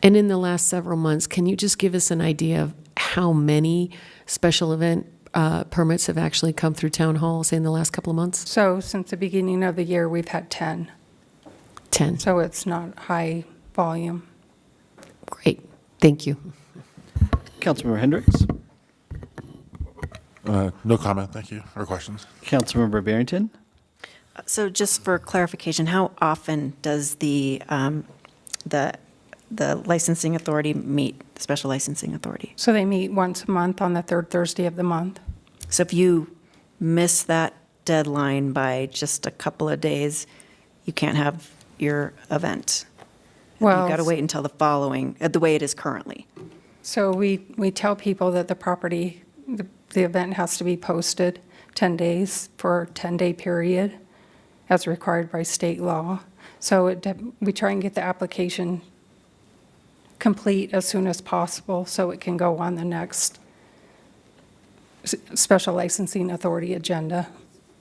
And in the last several months, can you just give us an idea of how many special event permits have actually come through town hall, say in the last couple of months? So since the beginning of the year, we've had 10. 10. So it's not high volume. Great. Thank you. Councilmember Hendricks? No comment, thank you, or questions. Councilmember Barrington? So just for clarification, how often does the licensing authority meet, the special licensing authority? So they meet once a month on the third Thursday of the month. So if you miss that deadline by just a couple of days, you can't have your event. Well, You've got to wait until the following, the way it is currently. So we tell people that the property, the event has to be posted 10 days for a 10-day period as required by state law. So we try and get the application complete as soon as possible so it can go on the next special licensing authority agenda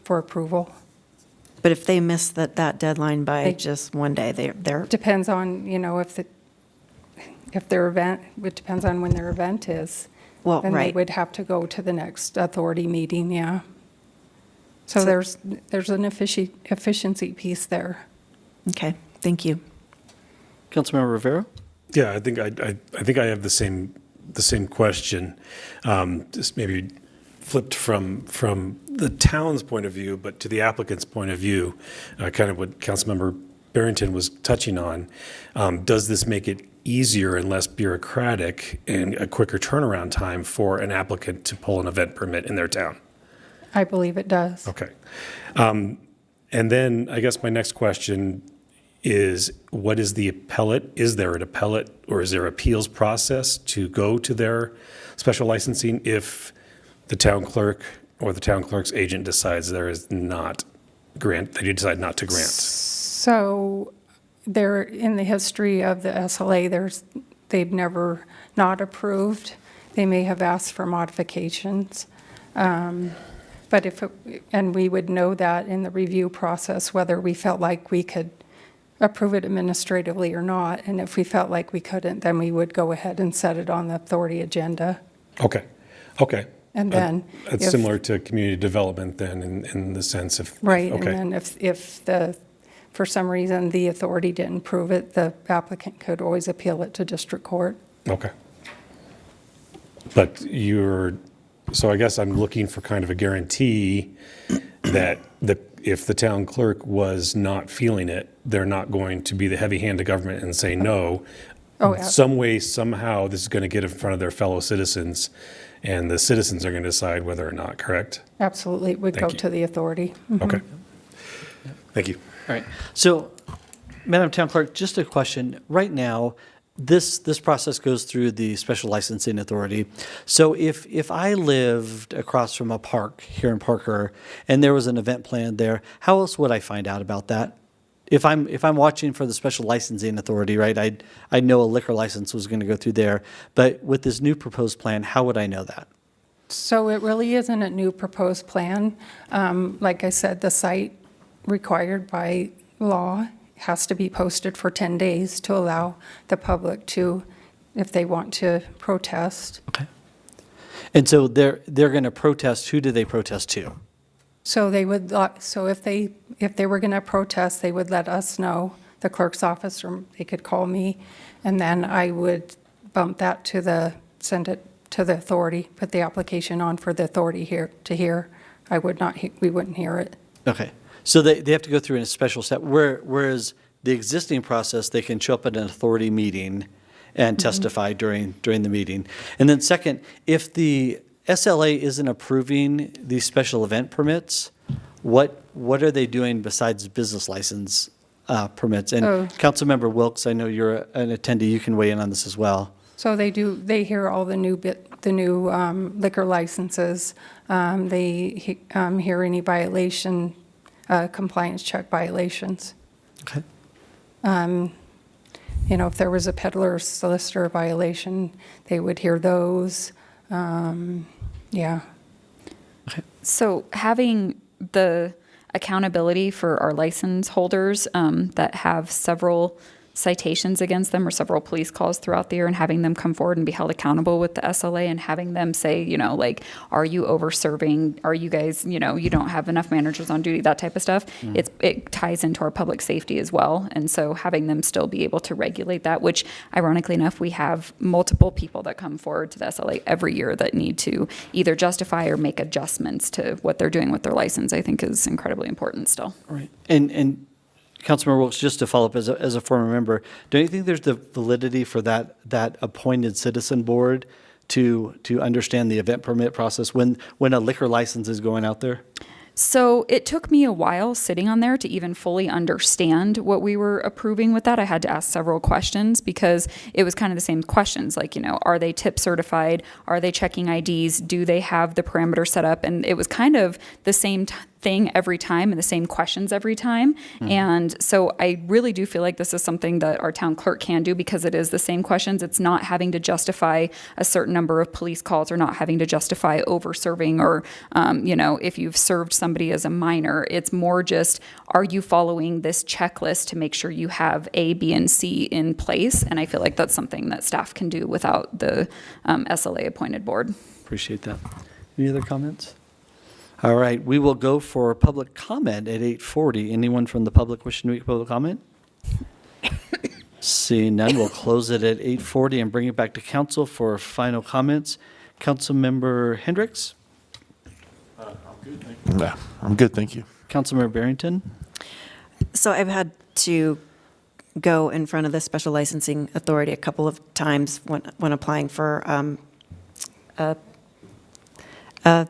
for approval. But if they miss that deadline by just one day, they're. Depends on, if their event, it depends on when their event is. Well, Then they right. would have to go to the next authority meeting, yeah. So there's an efficiency piece there. Okay, thank you. Councilmember Rivera? Yeah, I think I have the same question, just maybe flipped from the town's point of view, but to the applicant's point of view, kind of what Councilmember Barrington was touching on. Does this make it easier and less bureaucratic and a quicker turnaround time for an applicant to pull an event permit in their town? I believe it does. Okay. And then I guess my next question is, what is the appellate? Is there an appellate or is there appeals process to go to their special licensing if the town clerk or the town clerk's agent decides there is not they decide not to grant? So there, in the history of the SLA, they've never not approved. They may have asked for modifications. But and we would know that in the review process, whether we felt like we could approve it administratively or not. And if we felt like we couldn't, then we would go ahead and set it on the authority agenda. Okay. And then That's similar to community development then in the sense of. Right, Okay. and then if for some reason the authority didn't approve it, the applicant could always appeal it to district court. Okay. But so I guess I'm looking for kind of a guarantee that if the town clerk was not feeling it, they're not going to be the heavy hand of government and say no. Oh, yeah. Some way, somehow, this is going to get in front of their fellow citizens, and the citizens are going to decide whether or not, correct? Absolutely, it would Thank go you. to the authority. Mhm. Okay. Thank you. All right. So, Madam Town Clerk, just a question. Right now, this process goes through the Special Licensing Authority. So if I lived across from a park here in Parker and there was an event planned there, how else would I find out about that? If I'm watching for the Special Licensing Authority, right, I know a liquor license was going to go through there. But with this new proposed plan, how would I know that? So it really isn't a new proposed plan. Like I said, the site required by law has to be posted for 10 days to allow the public to, if they want to protest. Okay. And so they're going to protest. Who do they protest to? So they would, so if they were going to protest, they would let us know, the clerk's office, or they could call me, and then I would bump that send it to the authority, put the application on for the authority to hear. We wouldn't hear it. Okay. So they have to go through a special step, whereas the existing process, they can show up at an authority meeting and testify during the meeting. And then second, if the SLA isn't approving these special event permits, what are they doing besides business license permits? And Councilmember Wilkes, I know you're an attendee, you can weigh in on this as well. So they hear all the new liquor licenses. They hear any violation, compliance check violations. Okay. If there was a peddler or solicitor violation, they would hear those. Yeah. So having the accountability for our license holders that have several citations against them or several police calls throughout the year, and having them come forward and be held accountable with the SLA, and having them say, are you over serving? Are you guys, you don't have enough managers on duty, that type of stuff. It ties into our public safety as well. And so having them still be able to regulate that, which ironically enough, we have multiple people that come forward to the SLA every year that need to either justify or make adjustments to what they're doing with their license, I think is incredibly important still. Right. And Councilmember Wilkes, just to follow up as a former member, don't you think there's the validity for that appointed citizen board to understand the event permit process when a liquor license is going out there? So it took me a while sitting on there to even fully understand what we were approving with that. I had to ask several questions because it was kind of the same questions, like, are they tip certified? Are they checking IDs? Do they have the parameter set up? And it was kind of the same thing every time and the same questions every time. And so I really do feel like this is something that our town clerk can do because it is the same questions. It's not having to justify a certain number of police calls or not having to justify over serving or, if you've served somebody as a minor. It's more just, are you following this checklist to make sure you have A, B, and C in place? And I feel like that's something that staff can do without the SLA appointed board. Appreciate that. Any other comments? All right, we will go for public comment at 8:40. Anyone from the public wishing to make public comment? Seeing none, we'll close it at 8:40 and bring it back to council for final comments. Councilmember Hendricks? Yeah, I'm good, thank you. Councilmember Barrington? So I've had to go in front of the Special Licensing Authority a couple of times when applying for a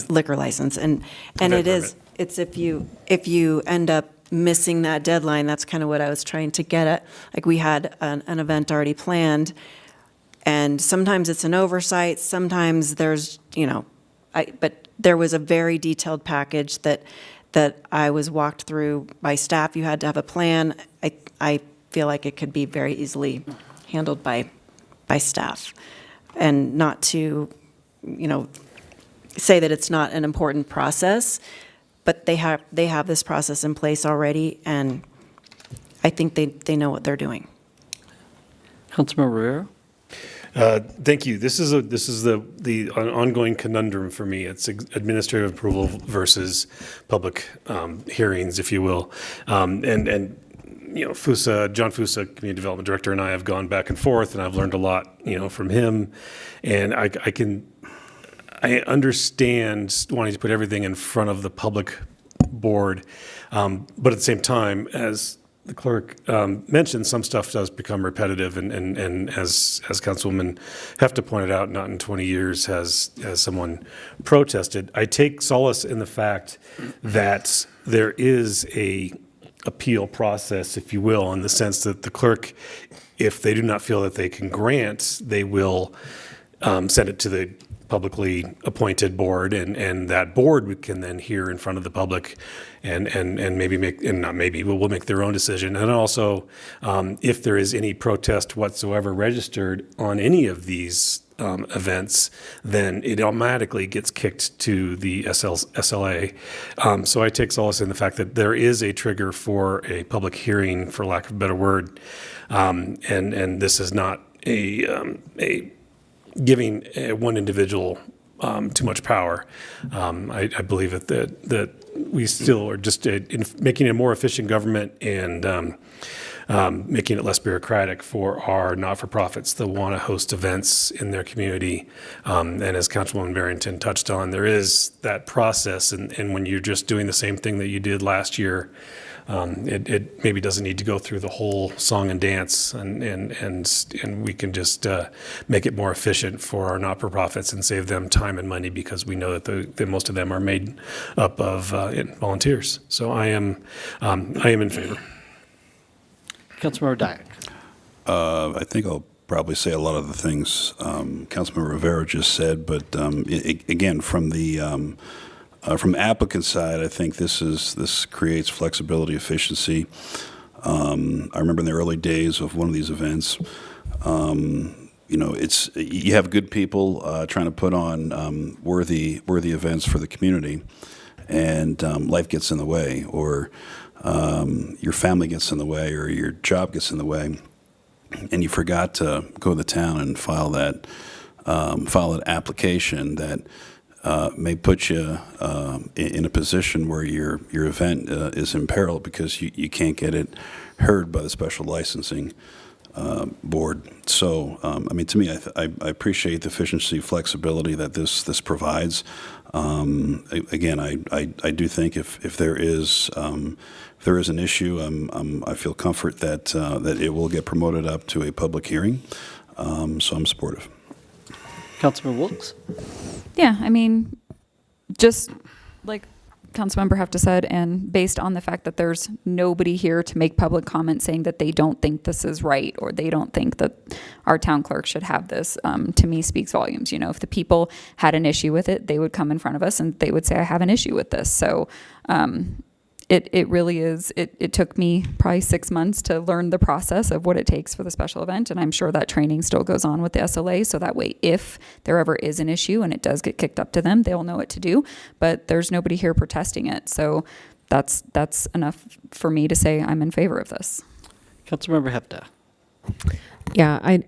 liquor license, and it's if you end up missing that deadline, that's kind of what I was trying to get at. Like, we had an event already planned, and sometimes it's an oversight, sometimes there's, but there was a very detailed package that I was walked through by staff. You had to have a plan. I feel like it could be very easily handled by staff, and not to, say that it's not an important process, but they have this process in place already, and I think they know what they're doing. Councilmember Rivera? Thank you. This is the ongoing conundrum for me. It's administrative approval versus public hearings, if you will. And John Fusa, Community Development Director, and I have gone back and forth, and I've learned a lot, from him. And I understand wanting to put everything in front of the public board, but at the same time, as the clerk mentioned, some stuff does become repetitive, and as Councilwoman Hefta pointed out, not in 20 years has someone protested. I take solace in the fact that there is a appeal process, if you will, in the sense that the clerk, if they do not feel that they can grant, they will send it to the publicly appointed board, and that board can then hear in front of the public and maybe will make their own decision. And also, if there is any protest whatsoever registered on any of these events, then it automatically gets kicked to the SLA. So I take solace in the fact that there is a trigger for a public hearing, for lack of a better word, and this is not a giving one individual too much power. I believe that we still are just making a more efficient government and making it less bureaucratic for our not-for-profits that want to host events in their community. And as Councilwoman Barrington touched on, there is that process, and when you're just doing the same thing that you did last year, it maybe doesn't need to go through the whole song and dance, and we can just make it more efficient for our not-for-profits and save them time and money, because we know that most of them are made up of volunteers. So I am in favor. Councilmember Dyack. I think I'll probably say a lot of the things Councilmember Rivera just said, but again, from the applicant side, I think this creates flexibility, efficiency. I remember in the early days of one of these events, you have good people trying to put on worthy events for the community, and life gets in the way, or your family gets in the way, or your job gets in the way, and you forgot to go to the town and file an application that may put you in a position where your event is in peril because you can't get it heard by the special licensing board. So, to me, I appreciate the efficiency, flexibility that this provides. Again, I do think if there is an issue, I feel comfort that it will get promoted up to a public hearing. So I'm supportive. Councilman Wilkes? Yeah, just like Councilmember Hefta said, and based on the fact that there's nobody here to make public comment saying that they don't think this is right or they don't think that our town clerk should have this, to me speaks volumes. You know, if the people had an issue with it, they would come in front of us and they would say, I have an issue with this. So it really is, it took me probably 6 months to learn the process of what it takes for the special event. And I'm sure that training still goes on with the SLA. So that way, if there ever is an issue and it does get kicked up to them, they'll know what to do. But there's nobody here protesting it. So that's enough for me to say I'm in favor of this. Councilmember Hepta. Yeah,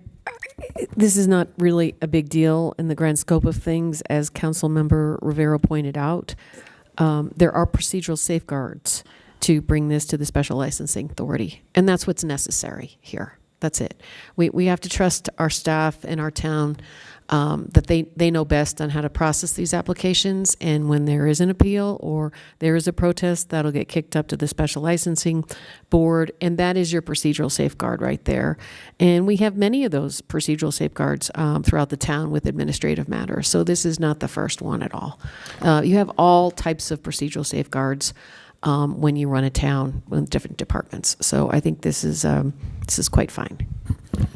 this is not really a big deal in the grand scope of things, as Councilmember Rivera pointed out. There are procedural safeguards to bring this to the Special Licensing Authority, and that's what's necessary here. That's it. We have to trust our staff and our town that they know best on how to process these applications, and when there is an appeal or there is a protest, that'll get kicked up to the Special Licensing Board, and that is your procedural safeguard right there. And we have many of those procedural safeguards throughout the town with administrative matters, so this is not the first one at all. You have all types of procedural safeguards when you run a town with different departments. So I think this is quite fine.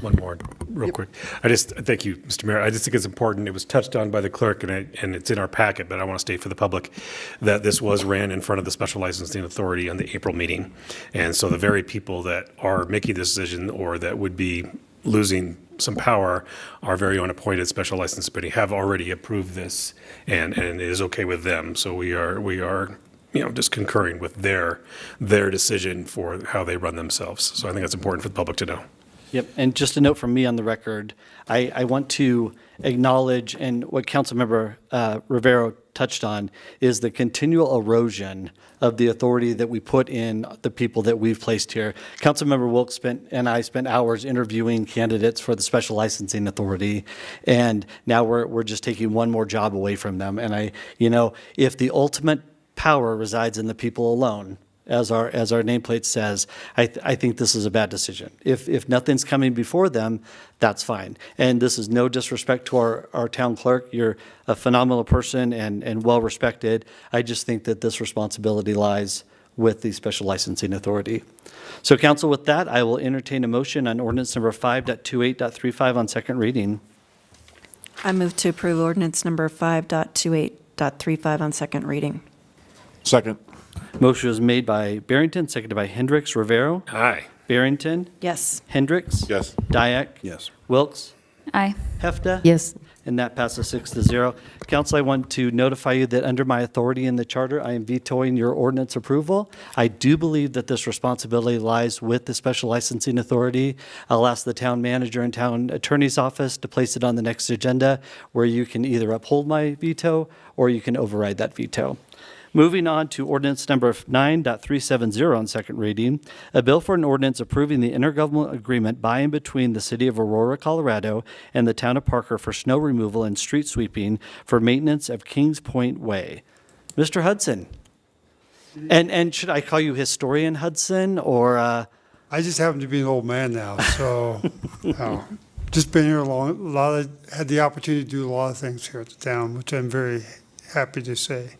One more, real quick. Thank you, Mr. Mayor. I just think it's important. It was touched on by the clerk, and it's in our packet, but I want to state for the public that this was ran in front of the Special Licensing Authority on the April meeting. And so the very people that are making this decision or that would be losing some power, our very own appointed Special License Committee have already approved this, and it is okay with them. So we are just concurring with their decision for how they run themselves. So I think that's important for the public to know. Yep, and just a note from me on the record, I want to acknowledge, and what Councilmember Rivero touched on, is the continual erosion of the authority that we put in the people that we've placed here. Councilmember Wilkes and I spent hours interviewing candidates for the Special Licensing Authority, and now we're just taking one more job away from them. And if the ultimate power resides in the people alone, as our nameplate says, I think this is a bad decision. If nothing's coming before them, that's fine. And this is no disrespect to our town clerk. You're a phenomenal person and well respected. I just think that this responsibility lies with the Special Licensing Authority. So council, with that, I will entertain a motion on ordinance number 5.28.35 on second reading. I move to approve ordinance number 5.28.35 on second reading. Second. Motion was made by Barrington, seconded by Hendricks. Rivero? Aye. Barrington? Yes. Hendricks? Yes. Dyak? Yes. Wilkes? Aye. Hefta? Yes. And that passes 6-0. Council, I want to notify you that under my authority in the charter, I am vetoing your ordinance approval. I do believe that this responsibility lies with the Special Licensing Authority. I'll ask the town manager and town attorney's office to place it on the next agenda, where you can either uphold my veto or you can override that veto. Moving on to ordinance number 9.370 on second reading, a bill for an ordinance approving the intergovernmental agreement by and between the City of Aurora, Colorado and the Town of Parker for snow removal and street sweeping for maintenance of Kings Point Way. Mr. Hudson. And should I call you Historian Hudson or? I just happen to be an old man now, so just been here had the opportunity to do a lot of things here at the town, which I'm very happy to say.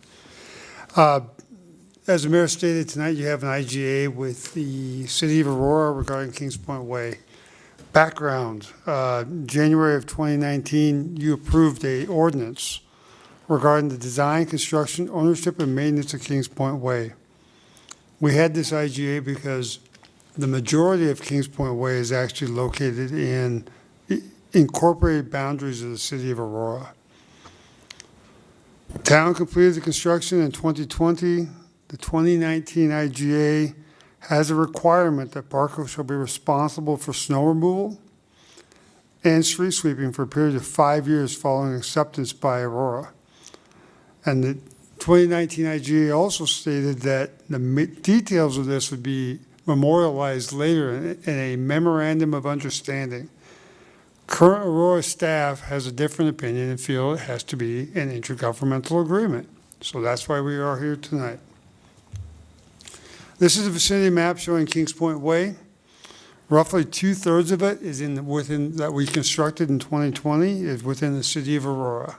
As the mayor stated tonight, you have an IGA with the City of Aurora regarding Kings Point Way. Background, January of 2019, you approved a ordinance regarding the design, construction, ownership, and maintenance of Kings Point Way. We had this IGA because the majority of Kings Point Way is actually located in incorporated boundaries of the City of Aurora. The town completed the construction in 2020. The 2019 IGA has a requirement that Parker shall be responsible for snow removal and street sweeping for a period of 5 years following acceptance by Aurora. And the 2019 IGA also stated that the details of this would be memorialized later in a memorandum of understanding. Current Aurora staff has a different opinion and feel it has to be an intergovernmental agreement. So that's why we are here tonight. This is a vicinity map showing Kings Point Way. Roughly 2/3 of it is within that we constructed in 2020 is within the City of Aurora.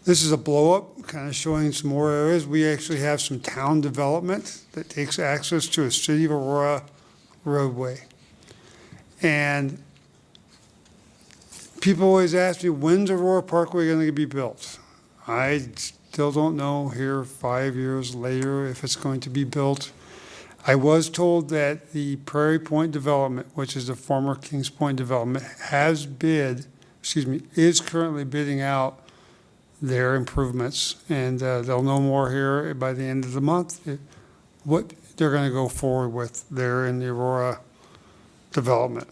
This is a blow-up, kind of showing some more areas. We actually have some town development that takes access to a City of Aurora roadway. And people always ask me, when's Aurora Parkway going to be built? I still don't know here 5 years later if it's going to be built. I was told that the Prairie Point development, which is the former Kings Point development, is currently bidding out their improvements, and they'll know more here by the end of the month what they're going to go forward with there in the Aurora development.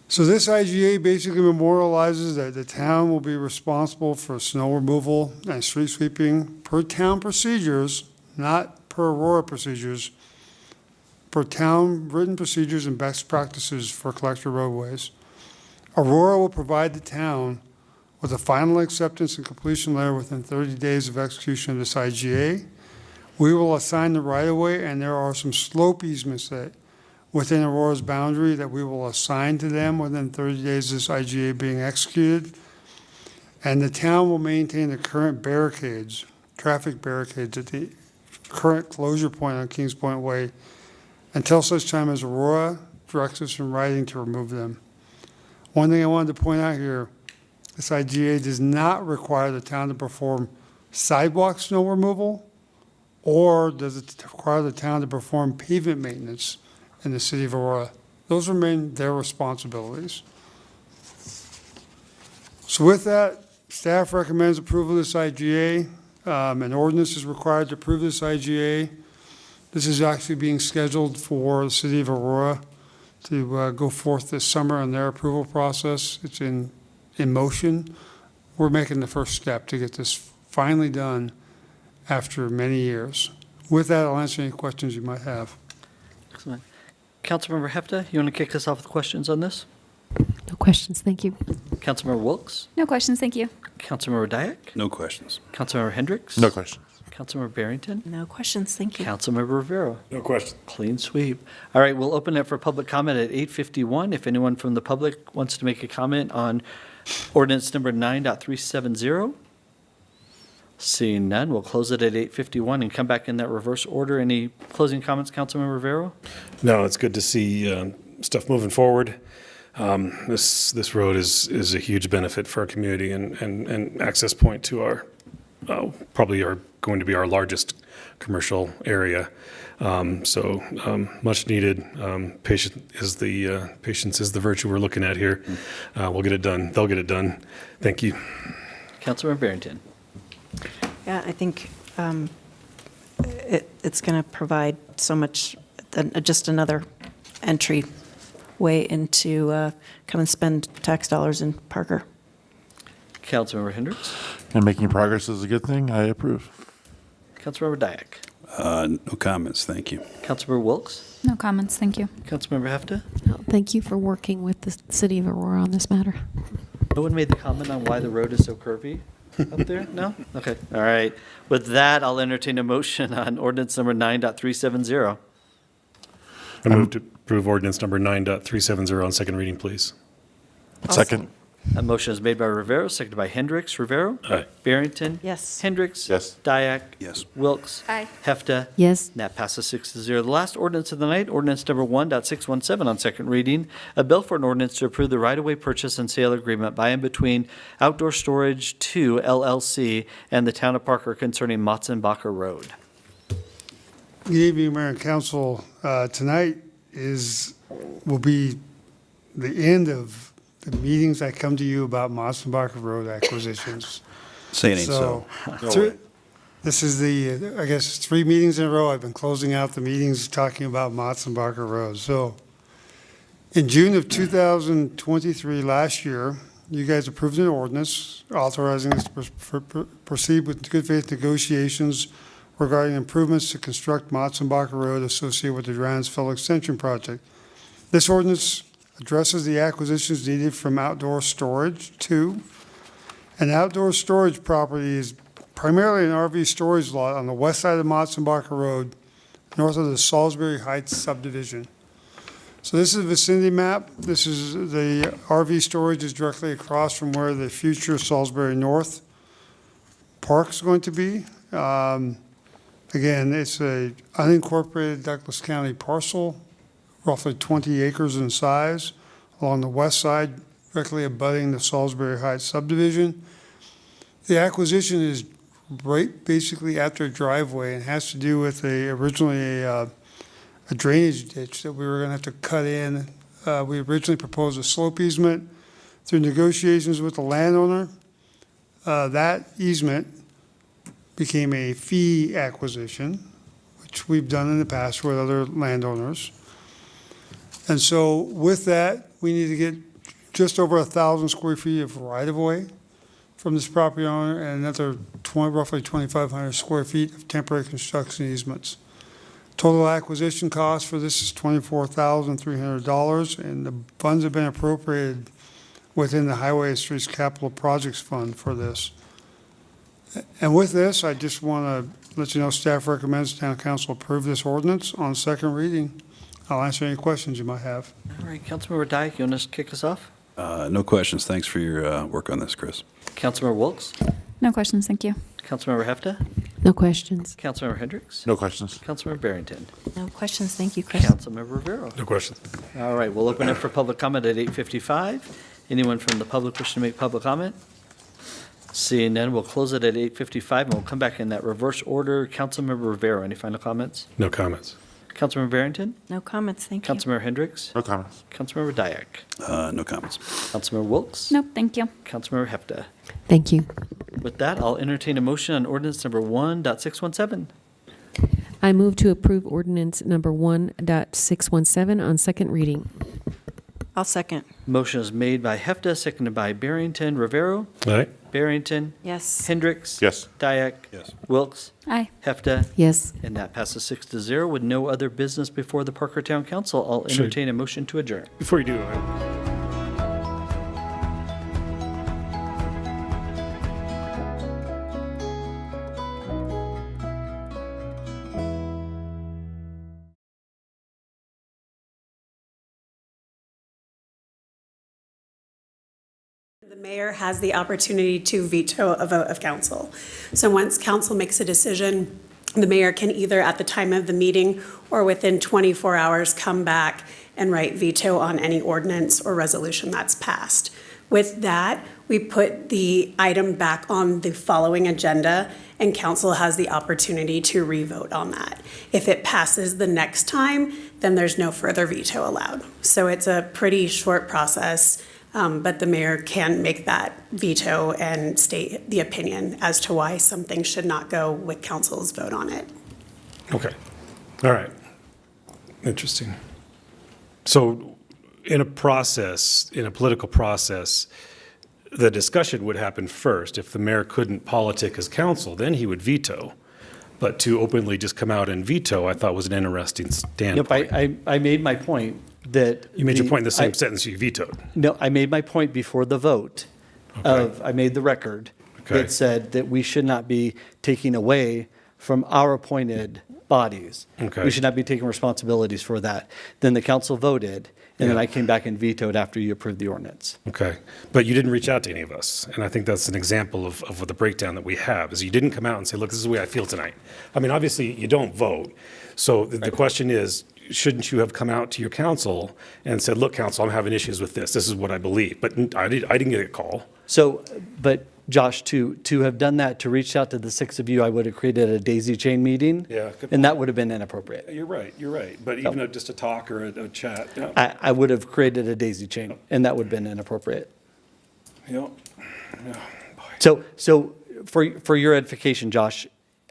So this IGA basically memorializes that the town will be responsible for snow removal and street sweeping per town procedures, not per Aurora procedures, per town written procedures and best practices for collector roadways. Aurora will provide the town with a final acceptance and completion letter within 30 days of execution of this IGA. We will assign the right-of-way, and there are some slope easements that within Aurora's boundary that we will assign to them within 30 days of this IGA being executed. And the town will maintain the current barricades, traffic barricades at the current closure point on Kings Point Way until such time as Aurora directs us in writing to remove them. One thing I wanted to point out here, this IGA does not require the town to perform sidewalk snow removal, or does it require the town to perform pavement maintenance in the City of Aurora. Those remain their responsibilities. So with that, staff recommends approval of this IGA. An ordinance is required to approve this IGA. This is actually being scheduled for the City of Aurora to go forth this summer in their approval process. It's in motion. We're making the first step to get this finally done after many years. With that, I'll answer any questions you might have. Excellent. Councilmember Hefta, you want to kick us off with questions on this? No questions, thank you. Councilmember Wilkes? No questions, thank you. Councilmember Dyak? No questions. Councilmember Hendricks? No questions. Councilmember Barrington? No questions, thank you. Councilmember Rivera? No question. Clean sweep. All right, we'll open it for public comment at 8:51. If anyone from the public wants to make a comment on ordinance number 9.370. Seeing none, we'll close it at 8:51 and come back in that reverse order. Any closing comments, Councilmember Rivera? No, it's good to see stuff moving forward. This road is a huge benefit for our community and access point to our probably going to be our largest commercial area. So much needed. Patience is the virtue we're looking at here. We'll get it done. They'll get it done. Thank you. Councilmember Barrington. Yeah, I think it's going to provide so much, just another entry way into come and spend tax dollars in Parker. Councilmember Hendricks. And making progress is a good thing. I approve. Councilmember Dyak. No comments, thank you. Councilmember Wilkes. No comments, thank you. Councilmember Hefta. Thank you for working with the City of Aurora on this matter. No one made the comment on why the road is so curvy up there? No? Okay. All right. With that, I'll entertain a motion on ordinance number 9.370. I move to approve ordinance number 9.370 on second reading, please. Second. A motion is made by Rivera, seconded by Hendricks. Rivera? Aye. Barrington? Yes. Hendricks? Yes. Dyak? Yes. Wilkes? Aye. Hefta? Yes. And that passes 6-0. The last ordinance of the night, ordinance number 1.617 on second reading, a bill for an ordinance to approve the right-of-way purchase and sale agreement by and between Outdoor Storage 2 LLC and the Town of Parker concerning Motzenbacher Road. Good evening, Mayor and Council. Tonight will be the end of the meetings I come to you about Motzenbacher Road acquisitions. Say it ain't so. This is I guess, 3 meetings in a row I've been closing out the meetings talking about Motzenbacher Road. So in June of 2023, last year, you guys approved an ordinance authorizing us to proceed with good faith negotiations regarding improvements to construct Motzenbacher Road associated with the Dransville Extension Project. This ordinance addresses the acquisitions needed from Outdoor Storage 2. An outdoor storage property is primarily an RV storage lot on the west side of Motzenbacher Road, north of the Salisbury Heights subdivision. So this is a vicinity map. This is, the RV storage is directly across from where the future Salisbury North Park is going to be. Again, it's a unincorporated Douglas County parcel, roughly 20 acres in size, along the west side, directly abutting the Salisbury Heights subdivision. The acquisition is right basically after a driveway and has to do with originally a drainage ditch that we were gonna have to cut in. We originally proposed a slope easement. Through negotiations with the landowner, that easement became a fee acquisition, which we've done in the past with other landowners. And so with that, we need to get just over 1,000 square feet of right-of-way from this property owner and another roughly 2,500 square feet of temporary construction easements. Total acquisition cost for this is $24,300, and the funds have been appropriated within the Highway and Streets Capital Projects Fund for this. And with this, I just want to let you know staff recommends town council approve this ordinance on second reading. I'll answer any questions you might have. All right, Councilmember Dyak, you want to kick us off? No questions. Thanks for your work on this, Chris. Councilmember Wilks? No questions, thank you. Councilmember Hefta? No questions. Councilmember Hendricks? No questions. Councilmember Barrington? No questions, thank you, Chris. Councilmember Rivera? No questions. All right, we'll open it for public comment at 8:55. Anyone from the public wishing to make public comment? Seeing none, we'll close it at 8:55, and we'll come back in that reverse order. Councilmember Rivera, any final comments? No comments. Councilmember Barrington? No comments, thank you. Councilmember Hendricks? No comments. Councilmember Dyak? No comments. Councilmember Wilks? Nope, thank you. Councilmember Hefta? Thank you. With that, I'll entertain a motion on ordinance number 1.617. I move to approve ordinance number 1.617 on second reading. I'll second. Motion is made by Hefta, seconded by Barrington. Rivera? All right. Barrington? Yes. Hendricks? Yes. Dyak? Yes. Wilks? Aye. Hefta? Yes. And that passes 6-0 with no other business before the Parker Town Council. I'll Sure. entertain a motion to adjourn. Before you do, The mayor has the opportunity to veto a vote of council. So once council makes a decision, the mayor can either at the time of the meeting or within 24 hours come back and write veto on any ordinance or resolution that's passed. With that, we put the item back on the following agenda, and council has the opportunity to re-vote on that. If it passes the next time, then there's no further veto allowed. So it's a pretty short process. But the mayor can make that veto and state the opinion as to why something should not go with council's vote on it. okay. All right. Interesting. So in a process, in a political process, the discussion would happen first. If the mayor couldn't politic as council, then he would veto. But to openly just come out and veto, I thought was an interesting standpoint. Yep, I made my point that. You made your point in the same sentence you vetoed. No, I made my point before the vote I made the record Okay. that said that we should not be taking away from our appointed bodies. Okay. We should not be taking responsibilities for that. Then the council voted, and then Yeah. I came back and vetoed after you approved the ordinance. Okay, but you didn't reach out to any of us, and I think that's an example of what the breakdown that we have, is you didn't come out and say, look, this is the way I feel tonight. I mean, obviously, you don't vote, so the question is, shouldn't you have come out to your council and said, look, council, I'm having issues with this is what I believe, but I didn't get a call. So, but Josh, to have done that, to reach out to the six of you, I would have created a daisy chain meeting. Yeah, good and that would have been inappropriate. You're right, but even just a talk or a chat. Yeah. I would have created a daisy chain, and that would have been inappropriate. Yeah. So for your edification, Josh,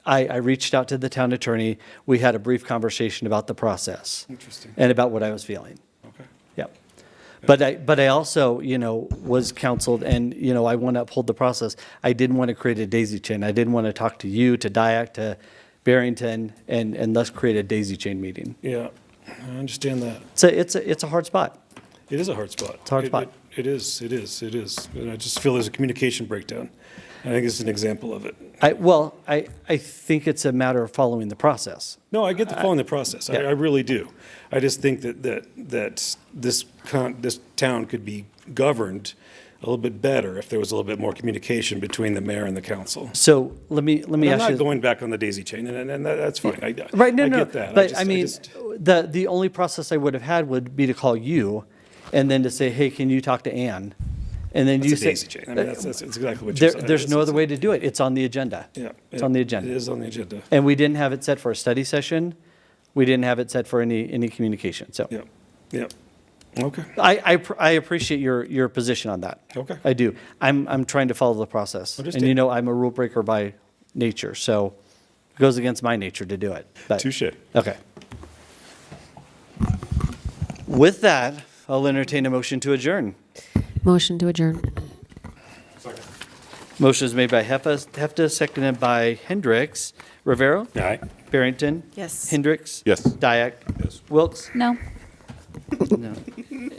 I reached out to the town attorney. We had a brief conversation about the process. Interesting. And about what I was feeling. Okay. Yep. But I also, was counseled, and, I want to uphold the process. I didn't want to create a daisy chain. I didn't want to talk to you, to Dyak, to Barrington, and thus create a daisy chain meeting. Yeah, I understand that. It's a hard spot. It is a hard spot. It's a hard spot. It is. And I just feel there's a communication breakdown. I think it's an example of it. I think it's a matter of following the process. No, I get the following the process. Yeah. I really do. I just think that this town could be governed a little bit better if there was a little bit more communication between the mayor and the council. So let me I'm ask not you. going back on the daisy chain, and that's fine. I Get that. But the only process I would have had would be to call you, and then to say, hey, can you talk to Ann? And then That's you a say. daisy chain. I mean, that's exactly what you're saying. There's no other way to do it. It's on the agenda. Yeah, It's on the agenda. It is on the agenda. And we didn't have it set for a study session. We didn't have it set for any communication, so. Yeah. Okay. I appreciate your position on that. Okay. I do. I'm trying to follow the process. And Understand. you know, I'm a rule breaker by nature, so it goes against my nature to do it. But- Touche. Okay. With that, I'll entertain a motion to adjourn. Motion to adjourn. Motion is made by Hefta, seconded by Hendricks. Rivera? Aye. Barrington? Yes. Hendricks? Yes. Dyak? Yes. Wilks? No. No.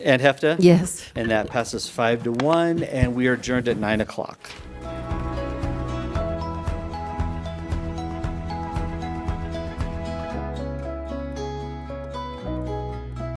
And Hefta? Yes. And that passes 5-1, and we are adjourned at 9 o'clock.